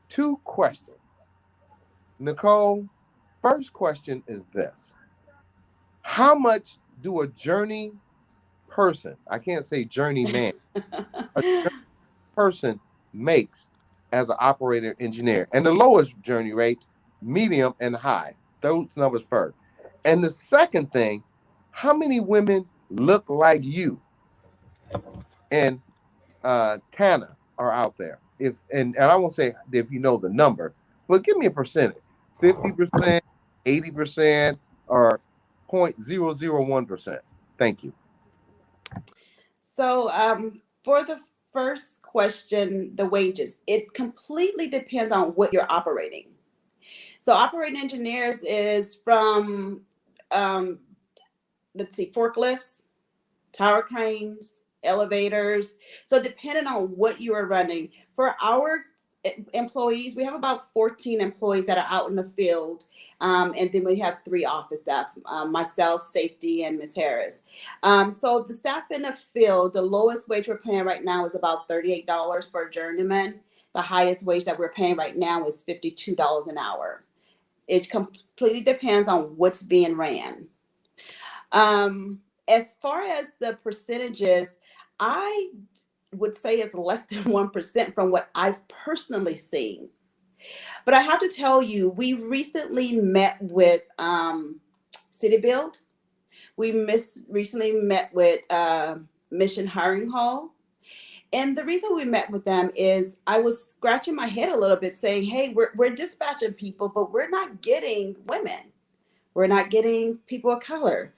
Speaker 2: 2 questions. Nicole, first question is this. How much do a journey person, I can't say journeyman, a journey person makes as an operator engineer? And the lowest journey rate, medium, and high. Those numbers first. And the second thing, how many women look like you and Tana are out there? And I won't say if you know the number, but give me a percentage. 50%, 80%, or 0.001%. Thank you.
Speaker 4: So for the first question, the wages, it completely depends on what you're operating. So operating engineers is from, forklifts, tower cranes, elevators. So depending on what you are running, for our employees, we have about 14 employees that are out in the field. And then we have 3 office staff, myself, safety, and Ms. Harris. So the staff in the field, the lowest wage we're paying right now is about $38 for a journeyman. The highest wage that we're paying right now is $52 an hour. It completely depends on what's being ran. As far as the percentages, I would say it's less than 1% from what I've personally seen. But I have to tell you, we recently met with City Build. We recently met with Mission Hiring Hall. And the reason we met with them is I was scratching my head a little bit saying, hey, we're dispatching people, but we're not getting women. We're not getting people of color.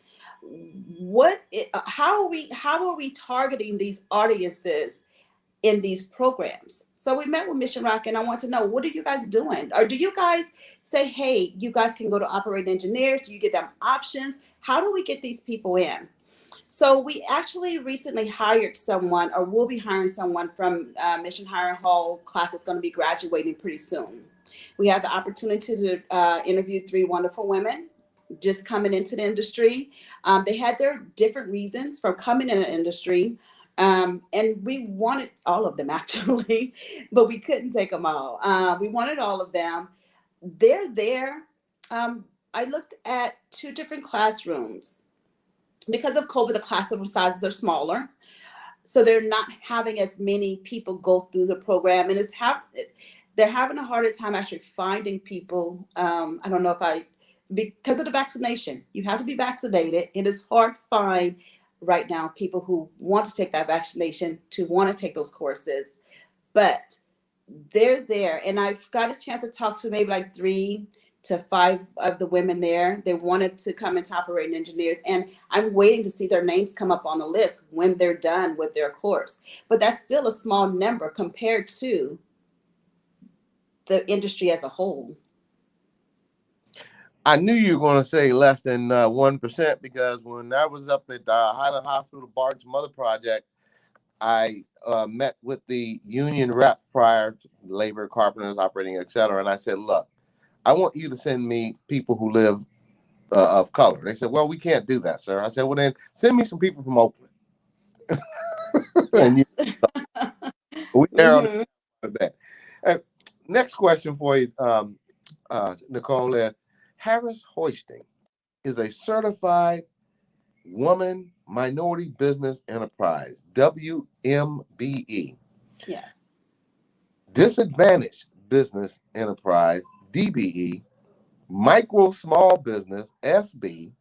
Speaker 4: How are we targeting these audiences in these programs? So we met with Mission Rock, and I want to know, what are you guys doing? Or do you guys say, hey, you guys can go to operating engineers? Do you get them options? How do we get these people in? So we actually recently hired someone, or will be hiring someone from Mission Hiring Hall class that's going to be graduating pretty soon. We have the opportunity to interview 3 wonderful women just coming into the industry. They had their different reasons for coming in the industry. And we wanted all of them actually, but we couldn't take them all. We wanted all of them. They're there. I looked at 2 different classrooms. Because of COVID, the classroom sizes are smaller. So they're not having as many people go through the program. And they're having a harder time actually finding people. I don't know because of the vaccination, you have to be vaccinated. It is hard to find right now people who want to take that vaccination, to want to take those courses, but they're there. And I've got a chance to talk to maybe like 3 to 5 of the women there. They wanted to come into operating engineers, and I'm waiting to see their names come up on the list when they're done with their course. But that's still a small number compared to the industry as a whole.
Speaker 2: I knew you were going to say less than 1%, because when I was up at Highland Hospital Barton's Mother Project, I met with the union rep prior to labor, carpenters, operating, etc. And I said, look, I want you to send me people who live of color. They said, well, we can't do that, sir. I said, well, then send me some people from Oakland.
Speaker 4: Yes.
Speaker 2: We narrowed that. Next question for you, Nicole. Harris Hoisting is a certified woman minority business enterprise, WMBE.
Speaker 4: Yes.
Speaker 2: Disadvantaged business enterprise, DBE, micro small business, SB,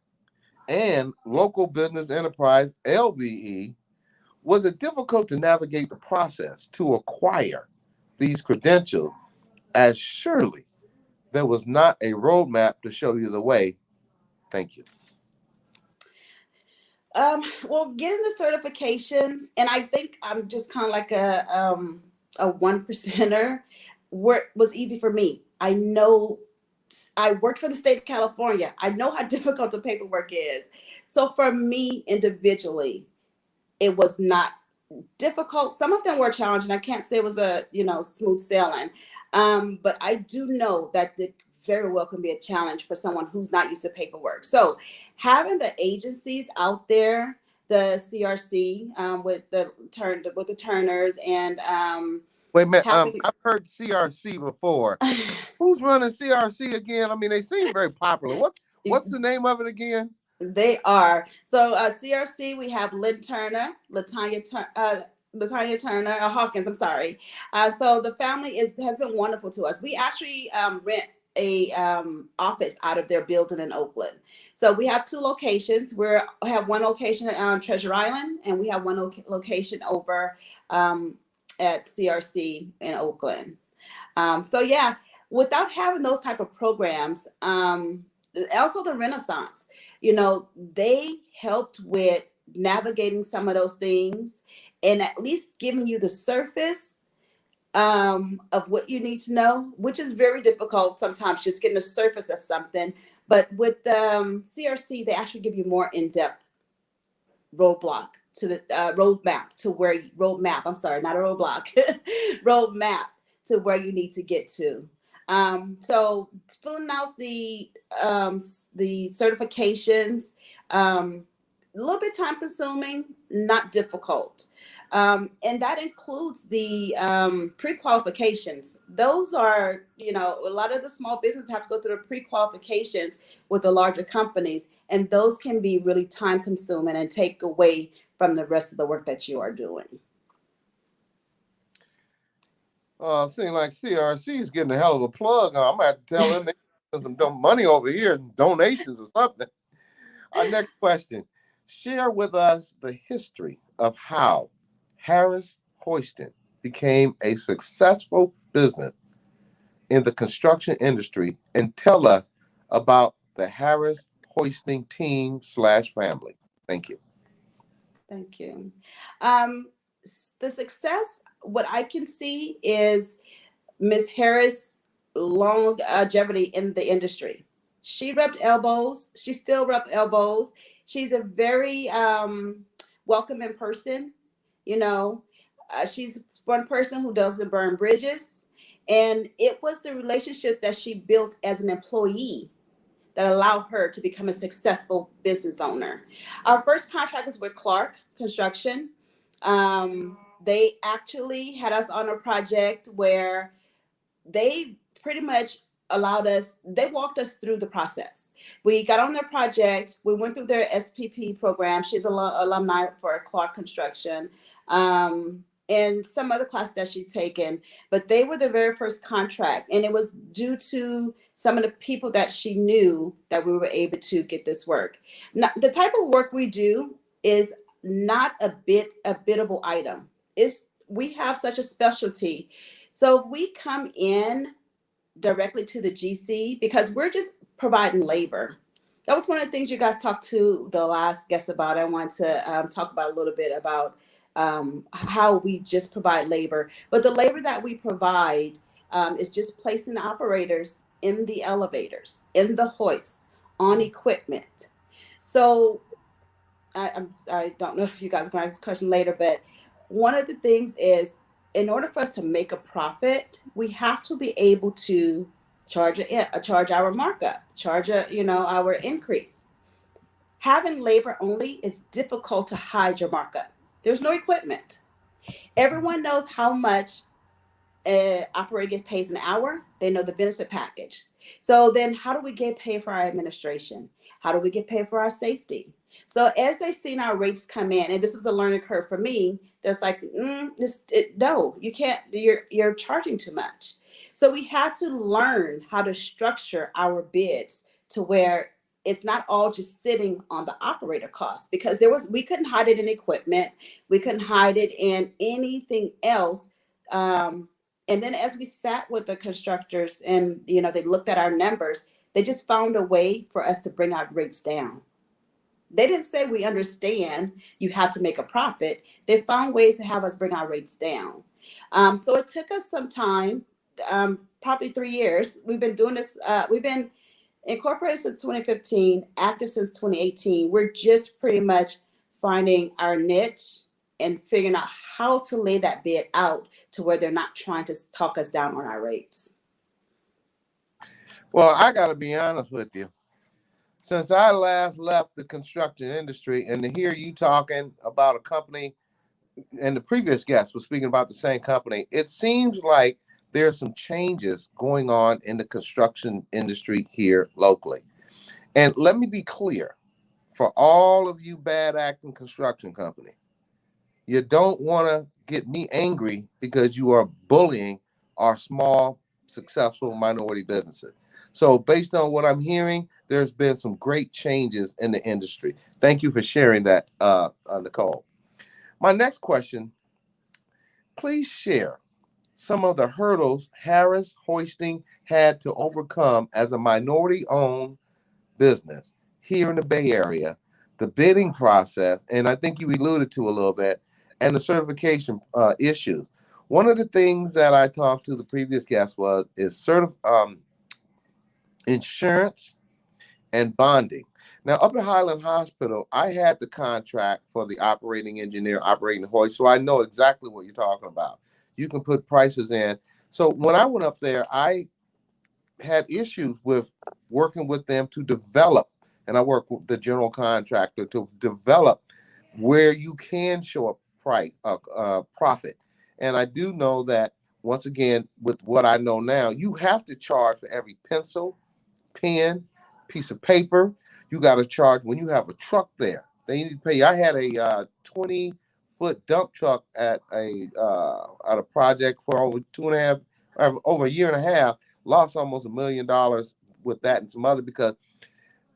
Speaker 2: and local business enterprise, LBE, was it difficult to navigate the process to acquire these credentials, as surely there was not a roadmap to show you the way? Thank you.
Speaker 4: Well, getting the certifications, and I think I'm just kind of like a one percenter. Was easy for me. I know I worked for the state of California. I know how difficult the paperwork is. So for me individually, it was not difficult. Some of them were challenging. I can't say it was a smooth sailing, but I do know that it very well can be a challenge for someone who's not used to paperwork. So having the agencies out there, the CRC with the Turners, and
Speaker 2: Wait a minute,
Speaker 4: having
Speaker 2: I've heard CRC before. Who's running CRC again? I mean, they seem very popular. What's the name of it again?
Speaker 4: They are. So CRC, we have Latanya Turner, Hawkins, I'm sorry. So the family has been wonderful to us. We actually rent a office out of their building in Oakland. So we have two locations. We have one location on Treasure Island, and we have one location over at CRC in Oakland. So yeah, without having those type of programs, also the Renaissance, they helped with navigating some of those things and at least giving you the surface of what you need to know, which is very difficult sometimes, just getting the surface of something. But with CRC, they actually give you more in-depth roadmap to where you need to get to. So filling out the certifications, a little bit time consuming, not difficult. And that includes the pre-qualifications. Those are, a lot of the small businesses have to go through the pre-qualifications with the larger companies, and those can be really time consuming and take away from the rest of the work that you are doing.
Speaker 2: Seems like CRC is getting a hell of a plug. I'm going to have to tell them they have some money over here, donations or something. Our next question. Share with us the history of how Harris Hoisting became a successful business in the construction industry, and tell us about the Harris Hoisting team / family. Thank you.
Speaker 4: Thank you. The success, what I can see is Ms. Harris' longevity in the industry. She rubbed elbows. She still rubs elbows. She's a very welcoming person. She's one person who doesn't burn bridges. And it was the relationship that she built as an employee that allowed her to become a successful business owner. Our first contract was with Clark Construction. They actually had us on a project where they pretty much they walked us through the process. We got on their project. We went through their SPP program. She's an alumni for Clark Construction. And some other class that she's taken, but they were the very first contract. And it was due to some of the people that she knew that we were able to get this work. Now, the type of work we do is not a biddable item. We have such a specialty. So if we come in directly to the GC, because we're just providing labor. That was one of the things you guys talked to the last guest about. I want to talk about a little bit about how we just provide labor. But the labor that we provide is just placing the operators in the elevators, in the hoist, on equipment. So I don't know if you guys are going to ask this question later, but one of the things is, in order for us to make a profit, we have to be able to charge our markup, our increase. Having labor only is difficult to hide your markup. There's no equipment. Everyone knows how much an operator gets paid an hour. They know the benefit package. So then how do we get paid for our administration? How do we get paid for our safety? So as they seen our rates come in, and this was a learning curve for me, there's like, no, you can't, you're charging too much. So we had to learn how to structure our bids to where it's not all just sitting on the operator cost, because we couldn't hide it in equipment, we couldn't hide it in anything else. And then as we sat with the constructors and they looked at our numbers, they just found a way for us to bring our rates down. They didn't say, we understand you have to make a profit. They found ways to have us bring our rates down. So it took us some time, probably 3 years. We've been doing this. We've been incorporated since 2015, active since 2018. We're just pretty much finding our niche and figuring out how to lay that bid out to where they're not trying to talk us down on our rates.
Speaker 2: Well, I got to be honest with you. Since I last left the construction industry, and to hear you talking about a company, and the previous guest was speaking about the same company, it seems like there are some changes going on in the construction industry here locally. And let me be clear, for all of you bad acting construction company, you don't want to get me angry because you are bullying our small, successful minority businesses. So based on what I'm hearing, there's been some great changes in the industry. Thank you for sharing that, Nicole. My next question, please share some of the hurdles Harris Hoisting had to overcome as a minority-owned business here in the Bay Area, the bidding process, and I think you alluded to a little bit, and the certification issue. One of the things that I talked to the previous guest is insurance and bonding. Now, up at Highland Hospital, I had the contract for the operating engineer operating the hoist, so I know exactly what you're talking about. You can put prices in. So when I went up there, I had issues with working with them to develop, and I work with the general contractor to develop where you can show a price, profit. And I do know that, once again, with what I know now, you have to charge for every pencil, pen, piece of paper. You got to charge when you have a truck there. They need to pay. I had a 20-foot dump truck at a project for over a year and a half. Lost almost $1 million with that and some other, because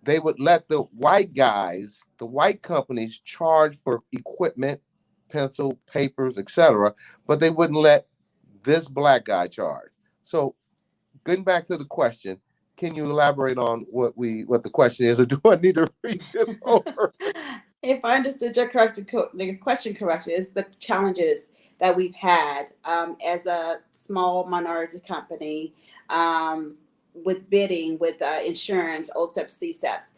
Speaker 2: they would let the white guys, the white companies, charge for equipment, pencil, papers, etc., but they wouldn't let this black guy charge. So, getting back to the question, can you elaborate on what the question is, or do I need to read it over?
Speaker 4: If I understood your question correctly, is the challenges that we've had as a small minority company with bidding, with insurance, OSEP, CSEPs.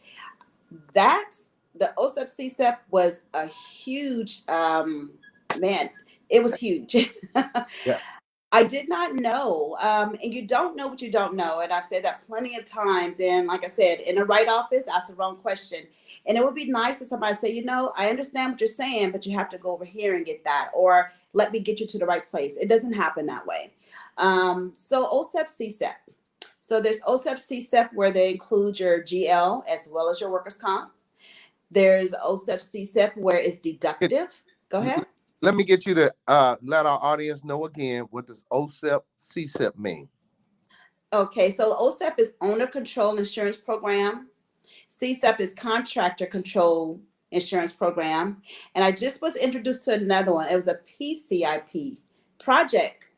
Speaker 4: The OSEP, CSEP was a huge, it was huge.
Speaker 2: Yeah.
Speaker 4: I did not know, and you don't know what you don't know. And I've said that plenty of times. And like I said, in the right office, ask the wrong question. And it would be nice if somebody say, I understand what you're saying, but you have to go over here and get that, or let me get you to the right place. It doesn't happen that way. So OSEP, CSEP. So there's OSEP, CSEP where they include your GL as well as your workers' comp. There's OSEP, CSEP where it's deductive. Go ahead.
Speaker 2: Let me get you to let our audience know again, what does OSEP, CSEP mean?
Speaker 4: Okay, so OSEP is Owner Control Insurance Program. CSEP is Contractor Control Insurance Program. And I just was introduced to another one. It was a PCIP, Project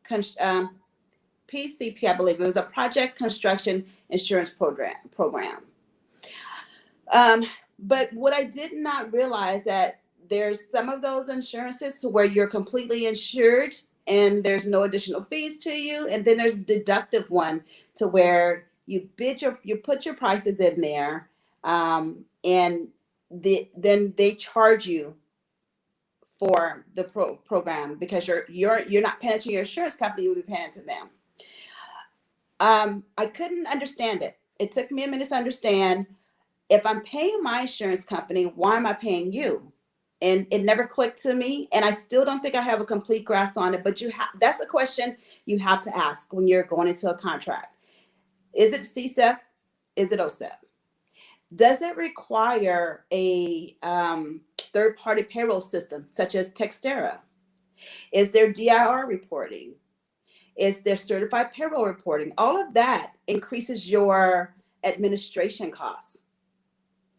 Speaker 4: PCP, I believe. It was a Project Construction Insurance Program. But what I did not realize that there's some of those insurances where you're completely insured and there's no additional fees to you. And then there's deductive one to where you put your prices in there, and then they charge you for the program because you're not paying to your insurance company, you'll be paying to them. I couldn't understand it. It took me a minute to understand. If I'm paying my insurance company, why am I paying you? And it never clicked to me. And I still don't think I have a complete grasp on it, but that's a question you have to ask when you're going into a contract. Is it CSEP? Is it OSEP? Does it require a third-party payroll system such as Textera? Is there DIR reporting? Is there certified payroll reporting? All of that increases your administration costs.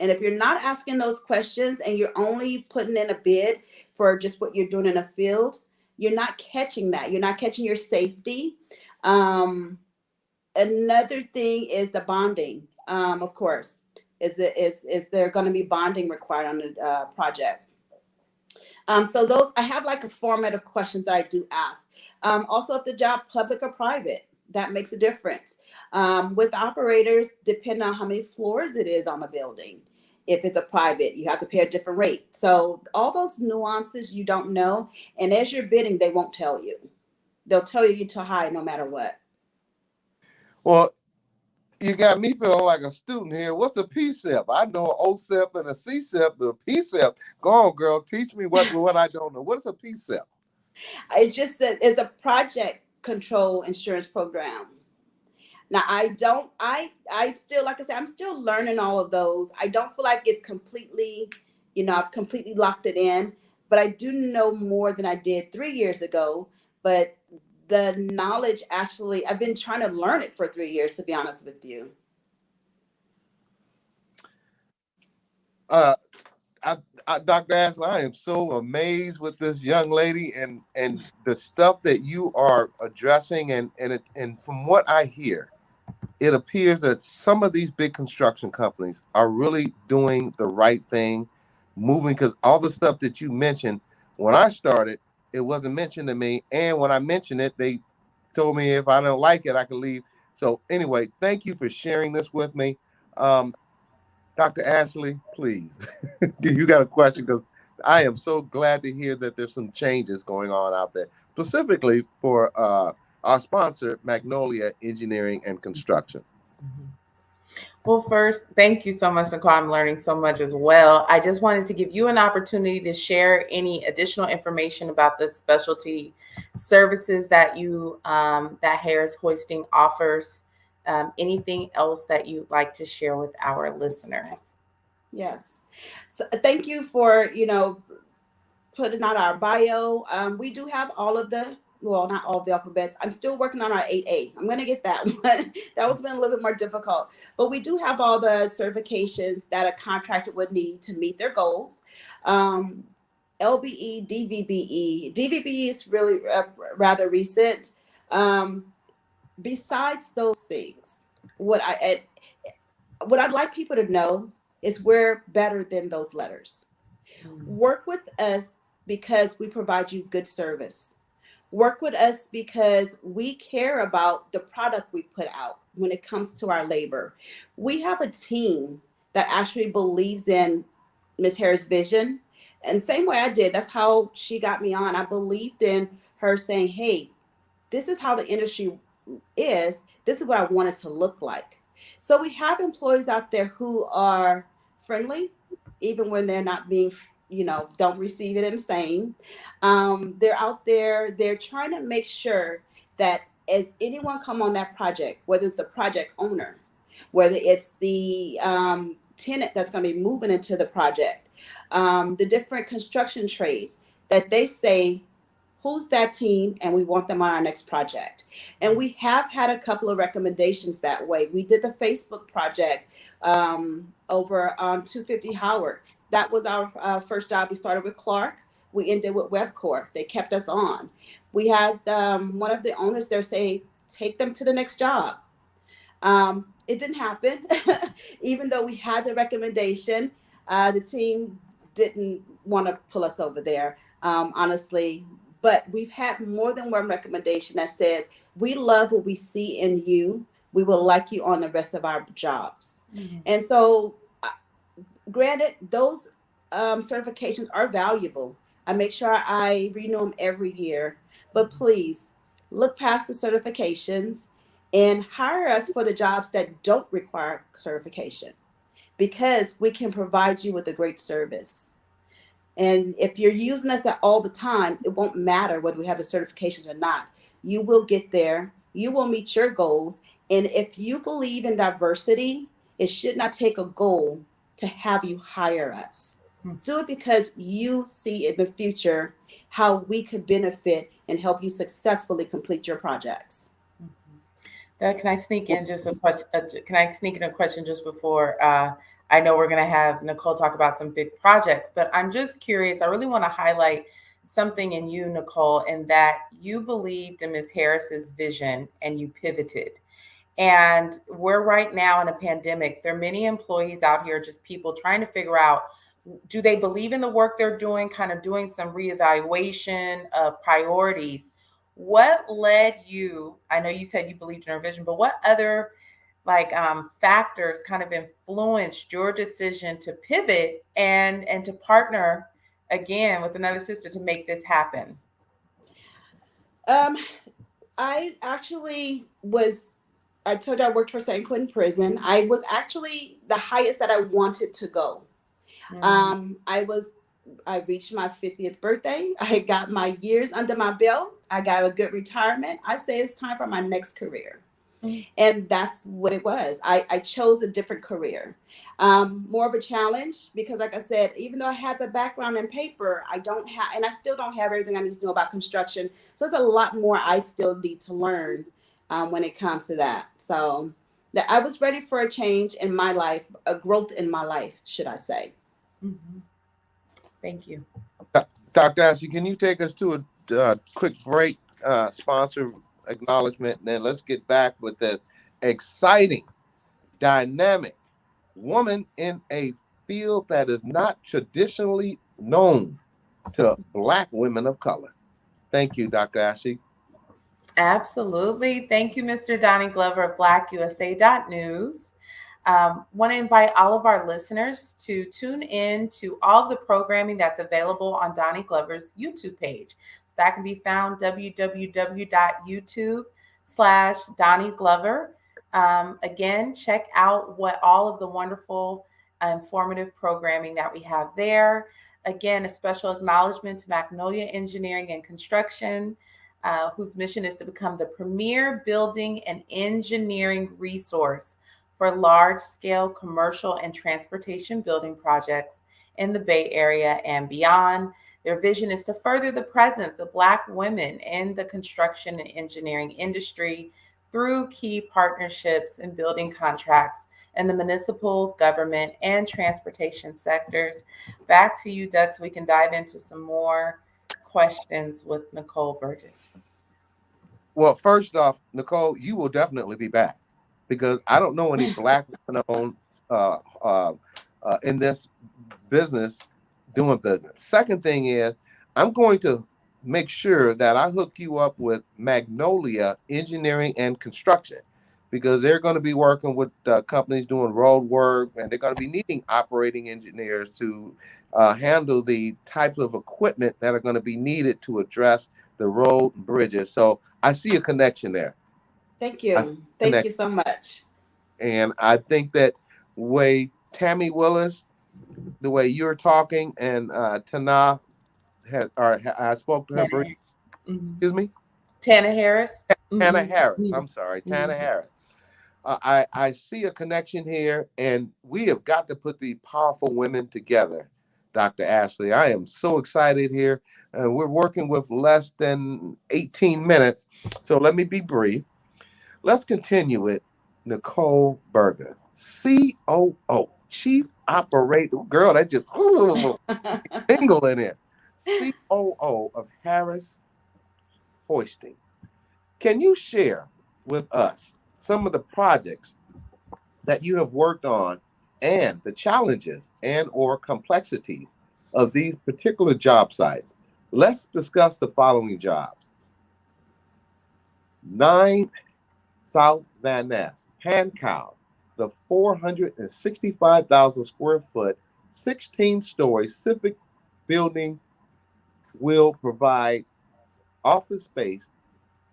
Speaker 4: And if you're not asking those questions and you're only putting in a bid for just what you're doing in a field, you're not catching that. You're not catching your safety. Another thing is the bonding. Of course, is there going to be bonding required on the project? So those, I have like a format of questions that I do ask. Also, if the job public or private, that makes a difference. With operators, depending on how many floors it is on the building. If it's a private, you have to pay a different rate. So all those nuances you don't know. And as you're bidding, they won't tell you. They'll tell you you're too high no matter what.
Speaker 2: Well, you got me feeling like a student here. What's a PSEP? I know an OSEP and a CSEP, but a PSEP. Go on, girl. Teach me what I don't know. What is a PSEP?
Speaker 4: It's just it's a project control insurance program. Now, I still, like I said, I'm still learning all of those. I don't feel like it's completely, I've completely locked it in, but I do know more than I did 3 years ago. But the knowledge, actually, I've been trying to learn it for 3 years, to be honest with you.
Speaker 2: Dr. Ashley, I am so amazed with this young lady and the stuff that you are addressing. And from what I hear, it appears that some of these big construction companies are really doing the right thing, moving, because all the stuff that you mentioned, when I started, it wasn't mentioned to me. And when I mentioned it, they told me if I don't like it, I can leave. So anyway, thank you for sharing this with me. Dr. Ashley, please, you got a question? Because I am so glad to hear that there's some changes going on out there, specifically for our sponsor, Magnolia Engineering and Construction.
Speaker 1: Well, first, thank you so much, Nicole. I'm learning so much as well. I just wanted to give you an opportunity to share any additional information about the specialty services that that Harris Hoisting offers. Anything else that you'd like to share with our listeners?
Speaker 4: Yes. So thank you for, putting out our bio. We do have all of not all of the alphabets. I'm still working on our 8A. I'm going to get that one. That was been a little bit more difficult. But we do have all the certifications that a contractor would need to meet their goals. LBE, DVBE. DVBE is really rather recent. Besides those things, what I'd like people to know is we're better than those letters. Work with us because we provide you good service. Work with us because we care about the product we put out when it comes to our labor. We have a team that actually believes in Ms. Harris' vision. And same way I did, that's how she got me on. I believed in her saying, hey, this is how the industry is. This is what I want it to look like. So we have employees out there who are friendly, even when they're not being, don't receive it in the same. They're out there, they're trying to make sure that as anyone come on that project, whether it's the project owner, whether it's the tenant that's going to be moving into the project, the different construction trades, that they say, who's that team, and we want them on our next project. And we have had a couple of recommendations that way. We did the Facebook project over on 250 Howard. That was our first job. We started with Clark. We ended with Webcor. They kept us on. We had one of the owners there say, take them to the next job. It didn't happen. Even though we had the recommendation, the team didn't want to pull us over there, honestly. But we've had more than one recommendation that says, we love what we see in you. We will like you on the rest of our jobs. Mm-hmm. And so, granted, those certifications are valuable. I make sure I renew them every year. But please, look past the certifications and hire us for the jobs that don't require certification, because we can provide you with a great service. And if you're using us all the time, it won't matter whether we have the certifications or not. You will get there. You will meet your goals. And if you believe in diversity, it should not take a goal to have you hire us. Do it because you see in the future how we could benefit and help you successfully complete your projects.
Speaker 1: Can I sneak in just a question? Can I sneak in a question just before? I know we're going to have Nicole talk about some big projects, but I'm just curious. I really want to highlight something in you, Nicole, in that you believed in Ms. Harris's vision and you pivoted. And we're right now in a pandemic. There are many employees out here, just people trying to figure out, do they believe in the work they're doing, kind of doing some reevaluation of priorities. What led you, I know you said you believed in our vision, but what other factors kind of influenced your decision to pivot and to partner again with another sister to make this happen?
Speaker 4: I actually I told you I worked for San Quentin Prison. I was actually the highest that I wanted to go. I reached my 50th birthday. I got my years under my belt. I got a good retirement. I say it's time for my next career. And that's what it was. I chose a different career. More of a challenge because, like I said, even though I had the background in paper, I still don't have everything I need to know about construction. So it's a lot more I still need to learn when it comes to that. So I was ready for a change in my life, a growth in my life, should I say.
Speaker 1: Mm-hmm. Thank you.
Speaker 2: Dr. Ashley, can you take us to a quick break, sponsor acknowledgement, and then let's get back with the exciting, dynamic woman in a field that is not traditionally known to Black women of color. Thank you, Dr. Ashley.
Speaker 1: Absolutely. Thank you, Mr. Donnie Glover of BlackUSA.News. Want to invite all of our listeners to tune in to all the programming that's available on Donnie Glover's YouTube page. So that can be found www.youtube.com/Donnie Glover. Again, check out what all of the wonderful, informative programming that we have there. Again, a special acknowledgement to Magnolia Engineering and Construction, whose mission is to become the premier building and engineering resource for large-scale commercial and transportation building projects in the Bay Area and beyond. Their vision is to further the presence of Black women in the construction and engineering industry through key partnerships and building contracts in the municipal, government, and transportation sectors. Back to you, Doug, so we can dive into some more questions with Nicole Burgess.
Speaker 2: Well, first off, Nicole, you will definitely be back because I don't know any Black women owned in this business doing business. Second thing is, I'm going to make sure that I hook you up with Magnolia Engineering and Construction because they're going to be working with companies doing road work, and they're going to be needing operating engineers to handle the types of equipment that are going to be needed to address the road and bridges. So I see a connection there.
Speaker 4: Thank you. Thank you so much.
Speaker 2: And I think that way Tammy Willis, the way you're talking, and Tana, I spoke to her. Excuse me?
Speaker 1: Tana Harris.
Speaker 2: Tana Harris. I'm sorry, Tana Harris. I see a connection here, and we have got to put the powerful women together, Dr. Ashley. I am so excited here. We're working with less than 18 minutes, so let me be brief. Let's continue with Nicole Burgess, COO, Chief Operator. Girl, that just tingle in there. COO of Harris Hoisting. Can you share with us some of the projects that you have worked on and the challenges and or complexities of these particular job sites? Let's discuss the following jobs. 9 South Van Ness, Hancock, the 465,000 square foot, 16-story civic building will provide office space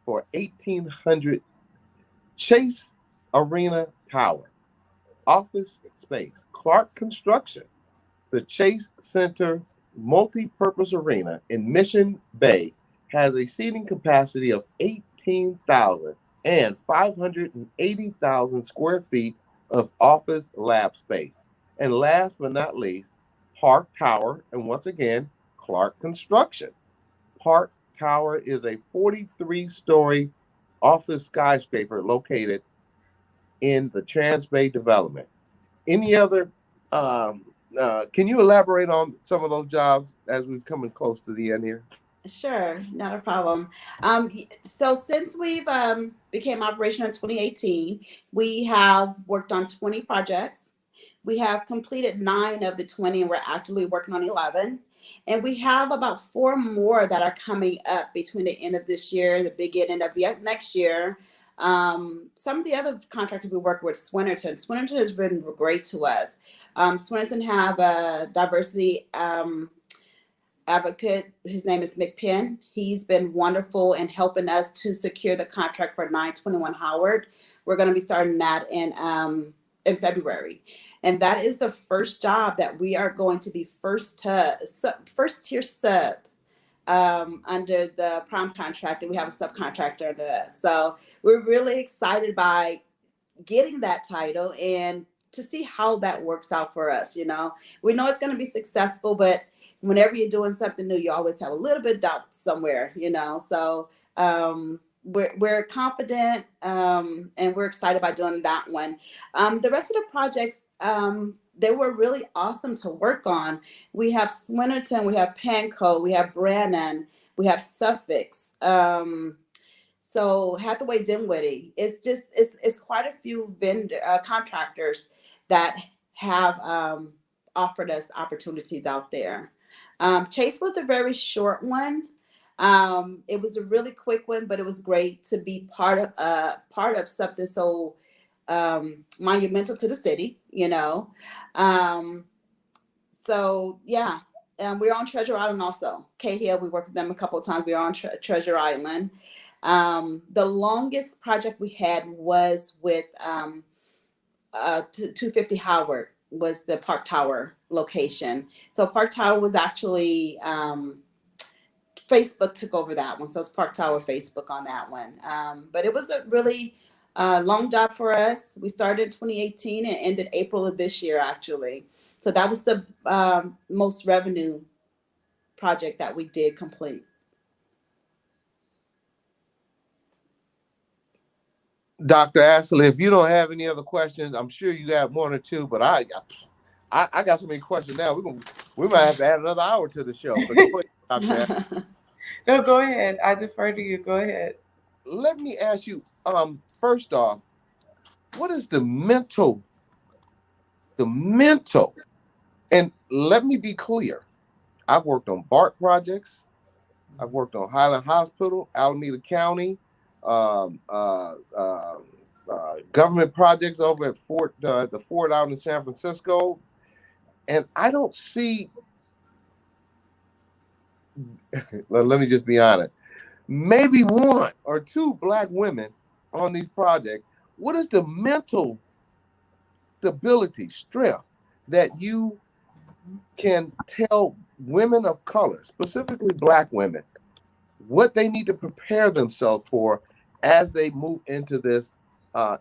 Speaker 2: for 1,800 Chase Arena Tower, office space. Clark Construction, the Chase Center multi-purpose arena in Mission Bay has a seating capacity of 18,000 and 580,000 square feet of office lab space. And last but not least, Park Tower, and once again, Clark Construction. Park Tower is a 43-story office skyscraper located in the Trans Bay development. Any other, can you elaborate on some of those jobs as we're coming close to the end here?
Speaker 4: Sure, not a problem. So since we've became operational in 2018, we have worked on 20 projects. We have completed 9 of the 20, and we're actively working on 11. And we have about 4 more that are coming up between the end of this year, the beginning of next year. Some of the other contractors we work with, Swinnerton has been great to us. Swinnerton have a diversity advocate. His name is McPenn. He's been wonderful in helping us to secure the contract for 921 Howard. We're going to be starting that in February. And that is the first job that we are going to be first tier sub under the prime contractor. We have a subcontractor under that. So we're really excited by getting that title and to see how that works out for us. You know, we know it's going to be successful, but whenever you're doing something new, you always have a little bit of doubt somewhere, you know. So we're confident and we're excited about doing that one. The rest of the projects, they were really awesome to work on. We have Swinnerton, we have Panko, we have Brannan, we have Suffolk. So Hathaway Dinwiddie. It's quite a few contractors that have offered us opportunities out there. Chase was a very short one. It was a really quick one, but it was great to be part of something so monumental to the city, you know. So yeah, we're on Treasure Island also. Cahill, we worked with them a couple of times. We're on Treasure Island. The longest project we had was with 250 Howard was the Park Tower location. So Park Tower was actually Facebook took over that one. So it's Park Tower Facebook on that one. But it was a really long job for us. We started in 2018 and ended April of this year, actually. So that was the most revenue project that we did complete.
Speaker 2: Dr. Ashley, if you don't have any other questions, I'm sure you got 1 or 2, but I got so many questions now. We might have to add another hour to the show. But go ahead, Dr. Ashley.
Speaker 1: No, go ahead. I defer to you. Go ahead.
Speaker 2: Let me ask you, first off, what is the mental, and let me be clear. I've worked on BART projects. I've worked on Highland Hospital, Alameda County, government projects over at the Fort out in San Francisco. And I don't see, let me just be honest, maybe 1 or 2 Black women on these projects. What is the mental stability, strength that you can tell women of color, specifically Black women, what they need to prepare themselves for as they move into this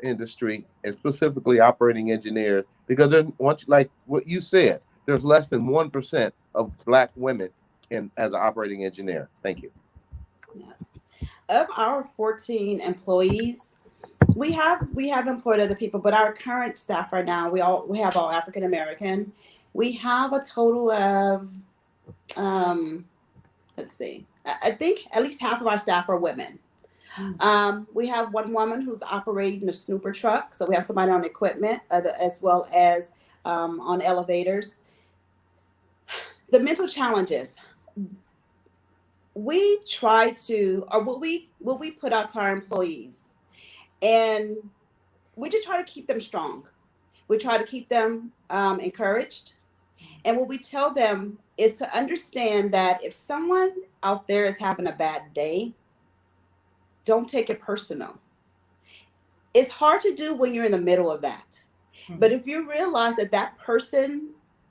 Speaker 2: industry, and specifically operating engineers? Because there's, like what you said, there's less than 1% of Black women as an operating engineer. Thank you.
Speaker 4: Yes. Of our 14 employees, we have employed other people, but our current staff right now, we have all African American. We have a total of let's see, I think at least half of our staff are women. We have 1 woman who's operating a snooper truck. So we have somebody on equipment as well as on elevators. The mental challenges. We try to, or what we put out to our employees, and we just try to keep them strong. We try to keep them encouraged. And what we tell them is to understand that if someone out there is having a bad day, don't take it personal. It's hard to do when you're in the middle of that. But if you realize that person,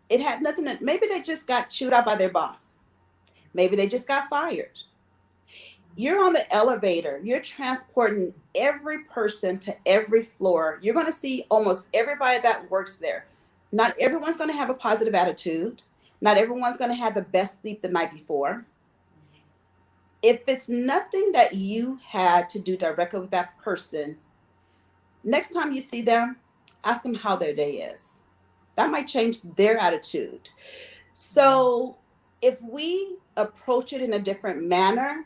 Speaker 4: it had nothing to, maybe they just got chewed out by their boss. Maybe they just got fired. You're on the elevator. You're transporting every person to every floor. You're going to see almost everybody that works there. Not everyone's going to have a positive attitude. Not everyone's going to have the best sleep the night before. If it's nothing that you had to do directly with that person, next time you see them, ask them how their day is. That might change their attitude. So if we approach it in a different manner,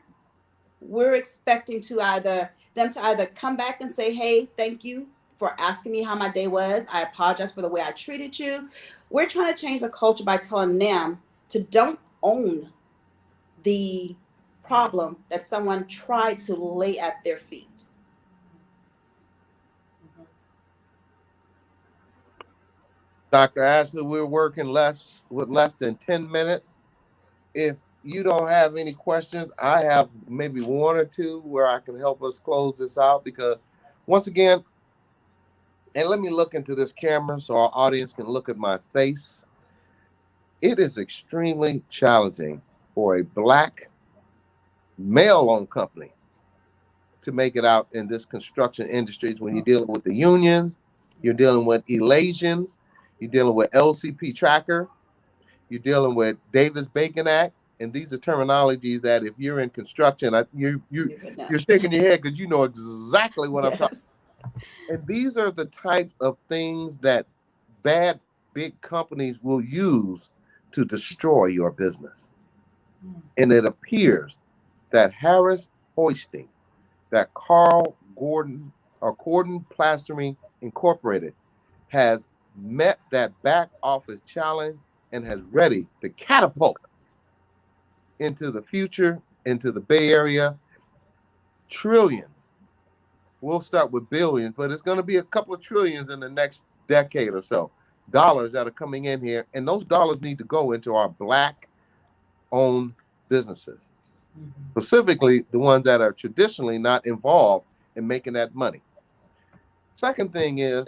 Speaker 4: we're expecting them to either come back and say, hey, thank you for asking me how my day was. I apologize for the way I treated you. We're trying to change the culture by telling them to don't own the problem that someone tried to lay at their feet.
Speaker 2: Dr. Ashley, we're working with less than 10 minutes. If you don't have any questions, I have maybe one or two where I can help us close this out, because once again, and let me look into this camera so our audience can look at my face. It is extremely challenging for a Black male-owned company to make it out in this construction industry when you're dealing with the unions, you're dealing with Elations, you're dealing with LCP Tracker, you're dealing with Davis-Bacon Act, and these are terminologies that if you're in construction, you're shaking your head because you know exactly what I'm talking about. And these are the types of things that bad big companies will use to destroy your business. And it appears that Harris Hoisting, that Gordon Plastering Incorporated has met that back office challenge and has ready to catapult into the future, into the Bay Area. Trillions. We'll start with billions, but it's going to be a couple of trillions in the next decade or so. Dollars that are coming in here, and those dollars need to go into our Black-owned businesses, specifically the ones that are traditionally not involved in making that money. Second thing is,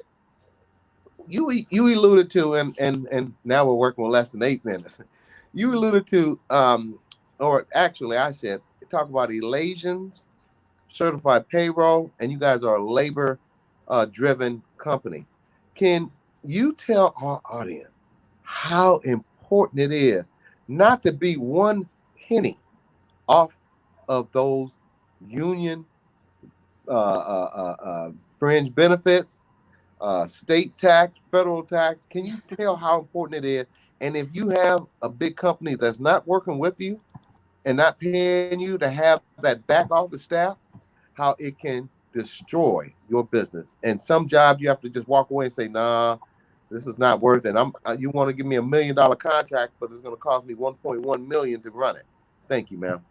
Speaker 2: you alluded to, and now we're working with less than 8 minutes. You alluded to, or actually I said, talk about Elations, certified payroll, and you guys are a labor driven company. Can you tell our audience how important it is not to be one penny off of those union fringe benefits, state tax, federal tax? Can you tell how important it is? And if you have a big company that's not working with you and not paying you to have that back office staff, how it can destroy your business. And some jobs you have to just walk away and say, nah, this is not worth it. You want to give me $1 million contract, but it's going to cost me 1.1 million to run it. Thank you, ma'am.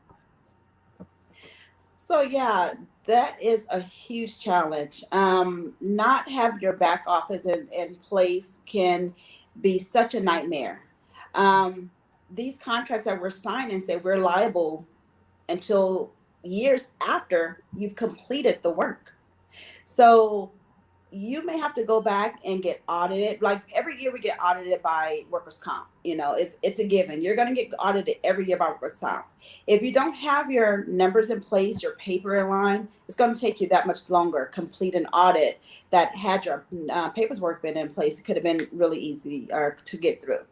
Speaker 4: So yeah, that is a huge challenge. Not have your back office in place can be such a nightmare. These contracts that we're signing say we're liable until years after you've completed the work. So you may have to go back and get audited. Like every year we get audited by workers' comp. It's a given. You're going to get audited every year by workers' comp. If you don't have your numbers in place, your paper in line, it's going to take you that much longer. Complete an audit that had your paperwork been in place. It could have been really easy to get through.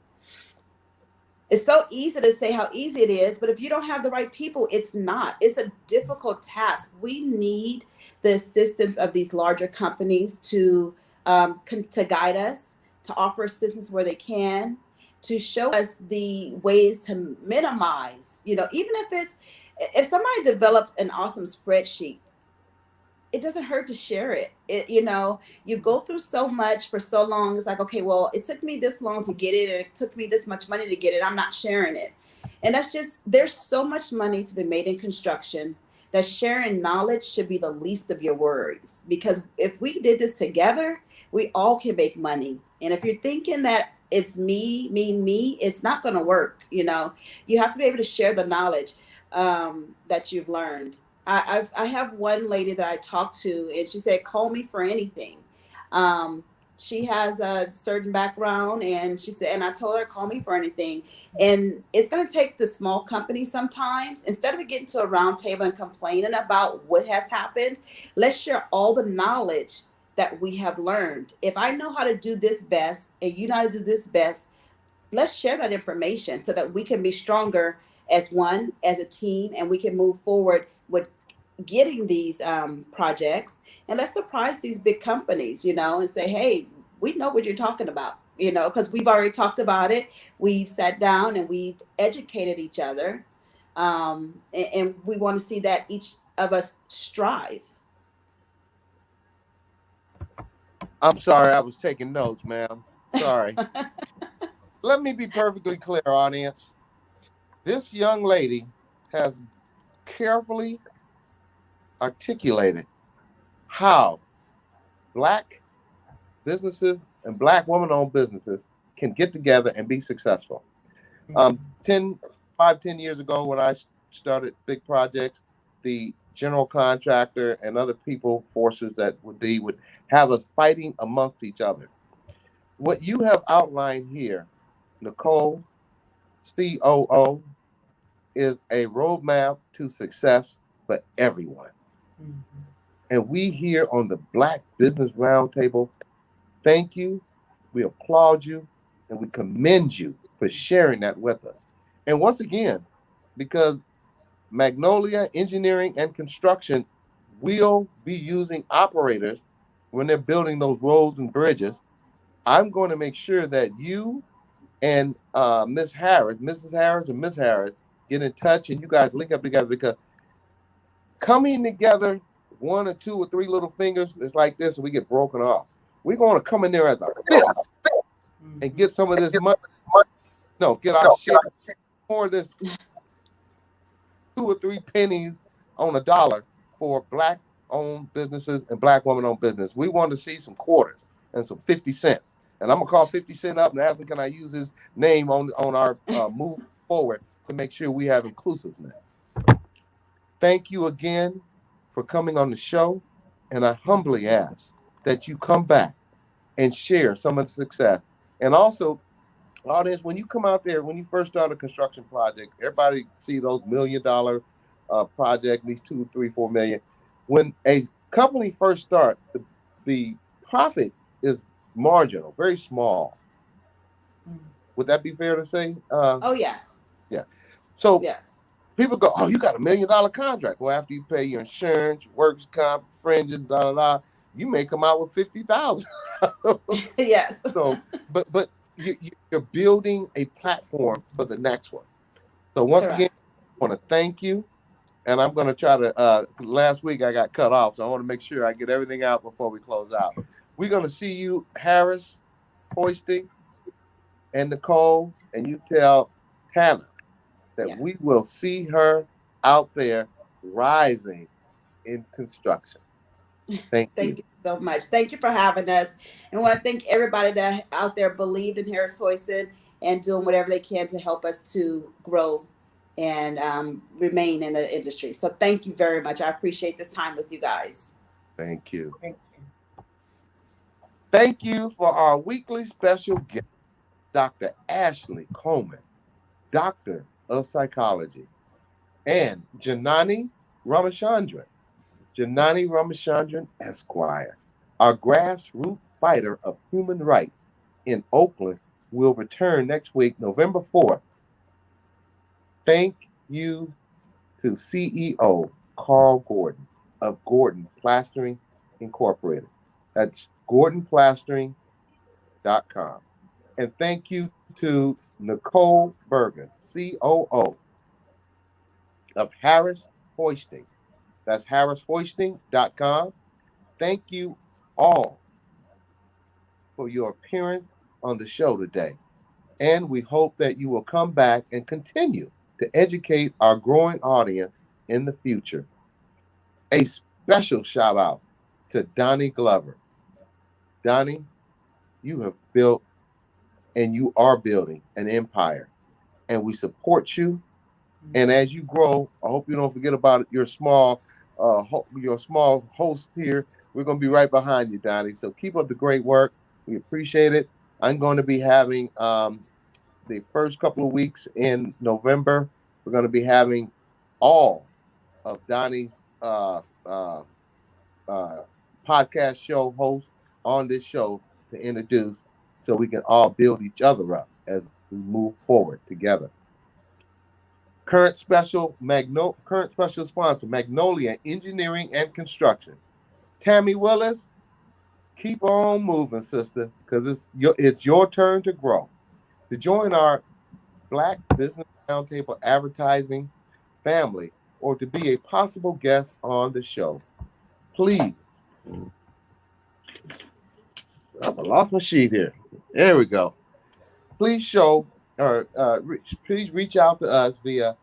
Speaker 4: It's so easy to say how easy it is, but if you don't have the right people, it's not. It's a difficult task. We need the assistance of these larger companies to guide us, to offer assistance where they can, to show us the ways to minimize, even if somebody developed an awesome spreadsheet, it doesn't hurt to share it. You go through so much for so long. It's like, okay, well, it took me this long to get it, and it took me this much money to get it. I'm not sharing it. And there's so much money to be made in construction that sharing knowledge should be the least of your worries. Because if we did this together, we all can make money. And if you're thinking that it's me, it's not going to work. You have to be able to share the knowledge that you've learned. I have one lady that I talked to, and she said, call me for anything. She has a certain background, and she said, and I told her, call me for anything. And it's going to take the small company sometimes, instead of getting to a round table and complaining about what has happened, let's share all the knowledge that we have learned. If I know how to do this best, and you know how to do this best, let's share that information so that we can be stronger as one, as a team, and we can move forward with getting these projects. And let's surprise these big companies, and say, hey, we know what you're talking about, because we've already talked about it. We've sat down and we've educated each other. And we want to see that each of us strive.
Speaker 2: I'm sorry, I was taking notes, ma'am. Sorry. Let me be perfectly clear, audience. This young lady has carefully articulated how Black businesses and Black woman-owned businesses can get together and be successful. 10 years ago, when I started big projects, the general contractor and other people, forces that would have us fighting amongst each other. What you have outlined here, Nicole, COO, is a roadmap to success for everyone. And we here on the Black Business Roundtable, thank you, we applaud you, and we commend you for sharing that with us. And once again, because Magnolia Engineering and Construction will be using operators when they're building those roads and bridges, I'm going to make sure that you and Mrs. Harris and Miss Harris get in touch and you guys link up together, because coming together, one or two or three little fingers is like this and we get broken off. We're going to come in there as a fist and get some of this money. No, get our share more of this 2 or 3 pennies on a dollar for Black owned businesses and Black woman owned business. We want to see some quarters and some 50 cents. And I'm gonna call 50 Cent up and ask him, can I use his name on our move forward to make sure we have inclusiveness. Thank you again for coming on the show. And I humbly ask that you come back and share some of the success. And also, audience, when you come out there, when you first start a construction project, everybody see those $1 million projects, these 2, 3, 4 million. When a company first starts, the profit is marginal, very small. Would that be fair to say?
Speaker 4: Oh, yes.
Speaker 2: Yeah. So
Speaker 4: yes.
Speaker 2: People go, oh, you got $1 million contract. Well, after you pay your insurance, your workers' comp, fringes, you may come out with 50,000.
Speaker 4: Yes.
Speaker 2: So, but you're building a platform for the next one. So once again, I want to thank you. And I'm going to try to, last week I got cut off, so I want to make sure I get everything out before we close out. We're going to see you, Harris, Hoisting, and Nicole, and you tell Tana that we will see her out there rising in construction. Thank you
Speaker 4: so much. Thank you for having us. And I want to thank everybody that out there believed in Harris Hoisting and doing whatever they can to help us to grow and remain in the industry. So thank you very much. I appreciate this time with you guys.
Speaker 2: Thank you. Thank you for our weekly special guest, Dr. Ashley Coleman, Doctor of Psychology, and Janani Ramachandran, Esquire, our grassroots fighter of human rights in Oakland, will return next week, November 4th. Thank you to CEO Carl Gordon of Gordon Plastering Incorporated. That's GordonPlastering.com. And thank you to Nicole Burgess, COO of Harris Hoisting. That's harrishoisting.com. Thank you all for your appearance on the show today. And we hope that you will come back and continue to educate our growing audience in the future. A special shout out to Donnie Glover. Donnie, you have built and you are building an empire, and we support you. And as you grow, I hope you don't forget about your small host here. We're going to be right behind you, Donnie. So keep up the great work. We appreciate it. I'm going to be having the first couple of weeks in November. We're going to be having all of Donnie's podcast show hosts on this show to introduce, so we can all build each other up as we we move forward together. Current special sponsor, Magnolia Engineering and Construction. Tammy Willis, keep on moving, sister, because it's your turn to grow. To join our Black Business Roundtable advertising family or to be a possible guest on the show, please. I lost my sheet here. There we go. Please please reach out to us via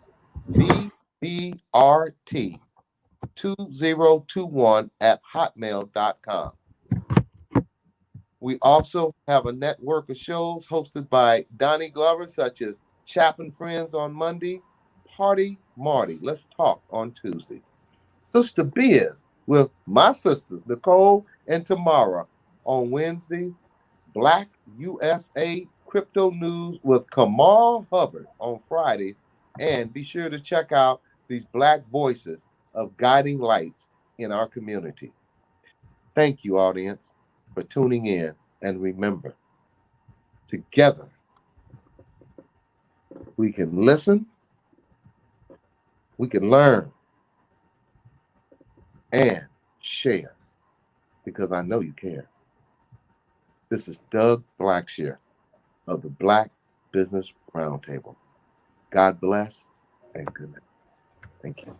Speaker 2: bbrt2021@hotmail.com. We also have a network of shows hosted by Donnie Glover, such as Chapin Friends on Monday, Party Marty, Let's Talk on Tuesday, Sister Biz with my sisters, Nicole and Tamara, on Wednesday, Black USA Crypto News with Kamal Hubbard on Friday, and be sure to check out these Black voices of guiding lights in our community. Thank you, audience, for tuning in, and remember, together we can listen, we can learn, and share, because I know you care. This is Doug Blacksher of the Black Business Roundtable. God bless and good night. Thank you.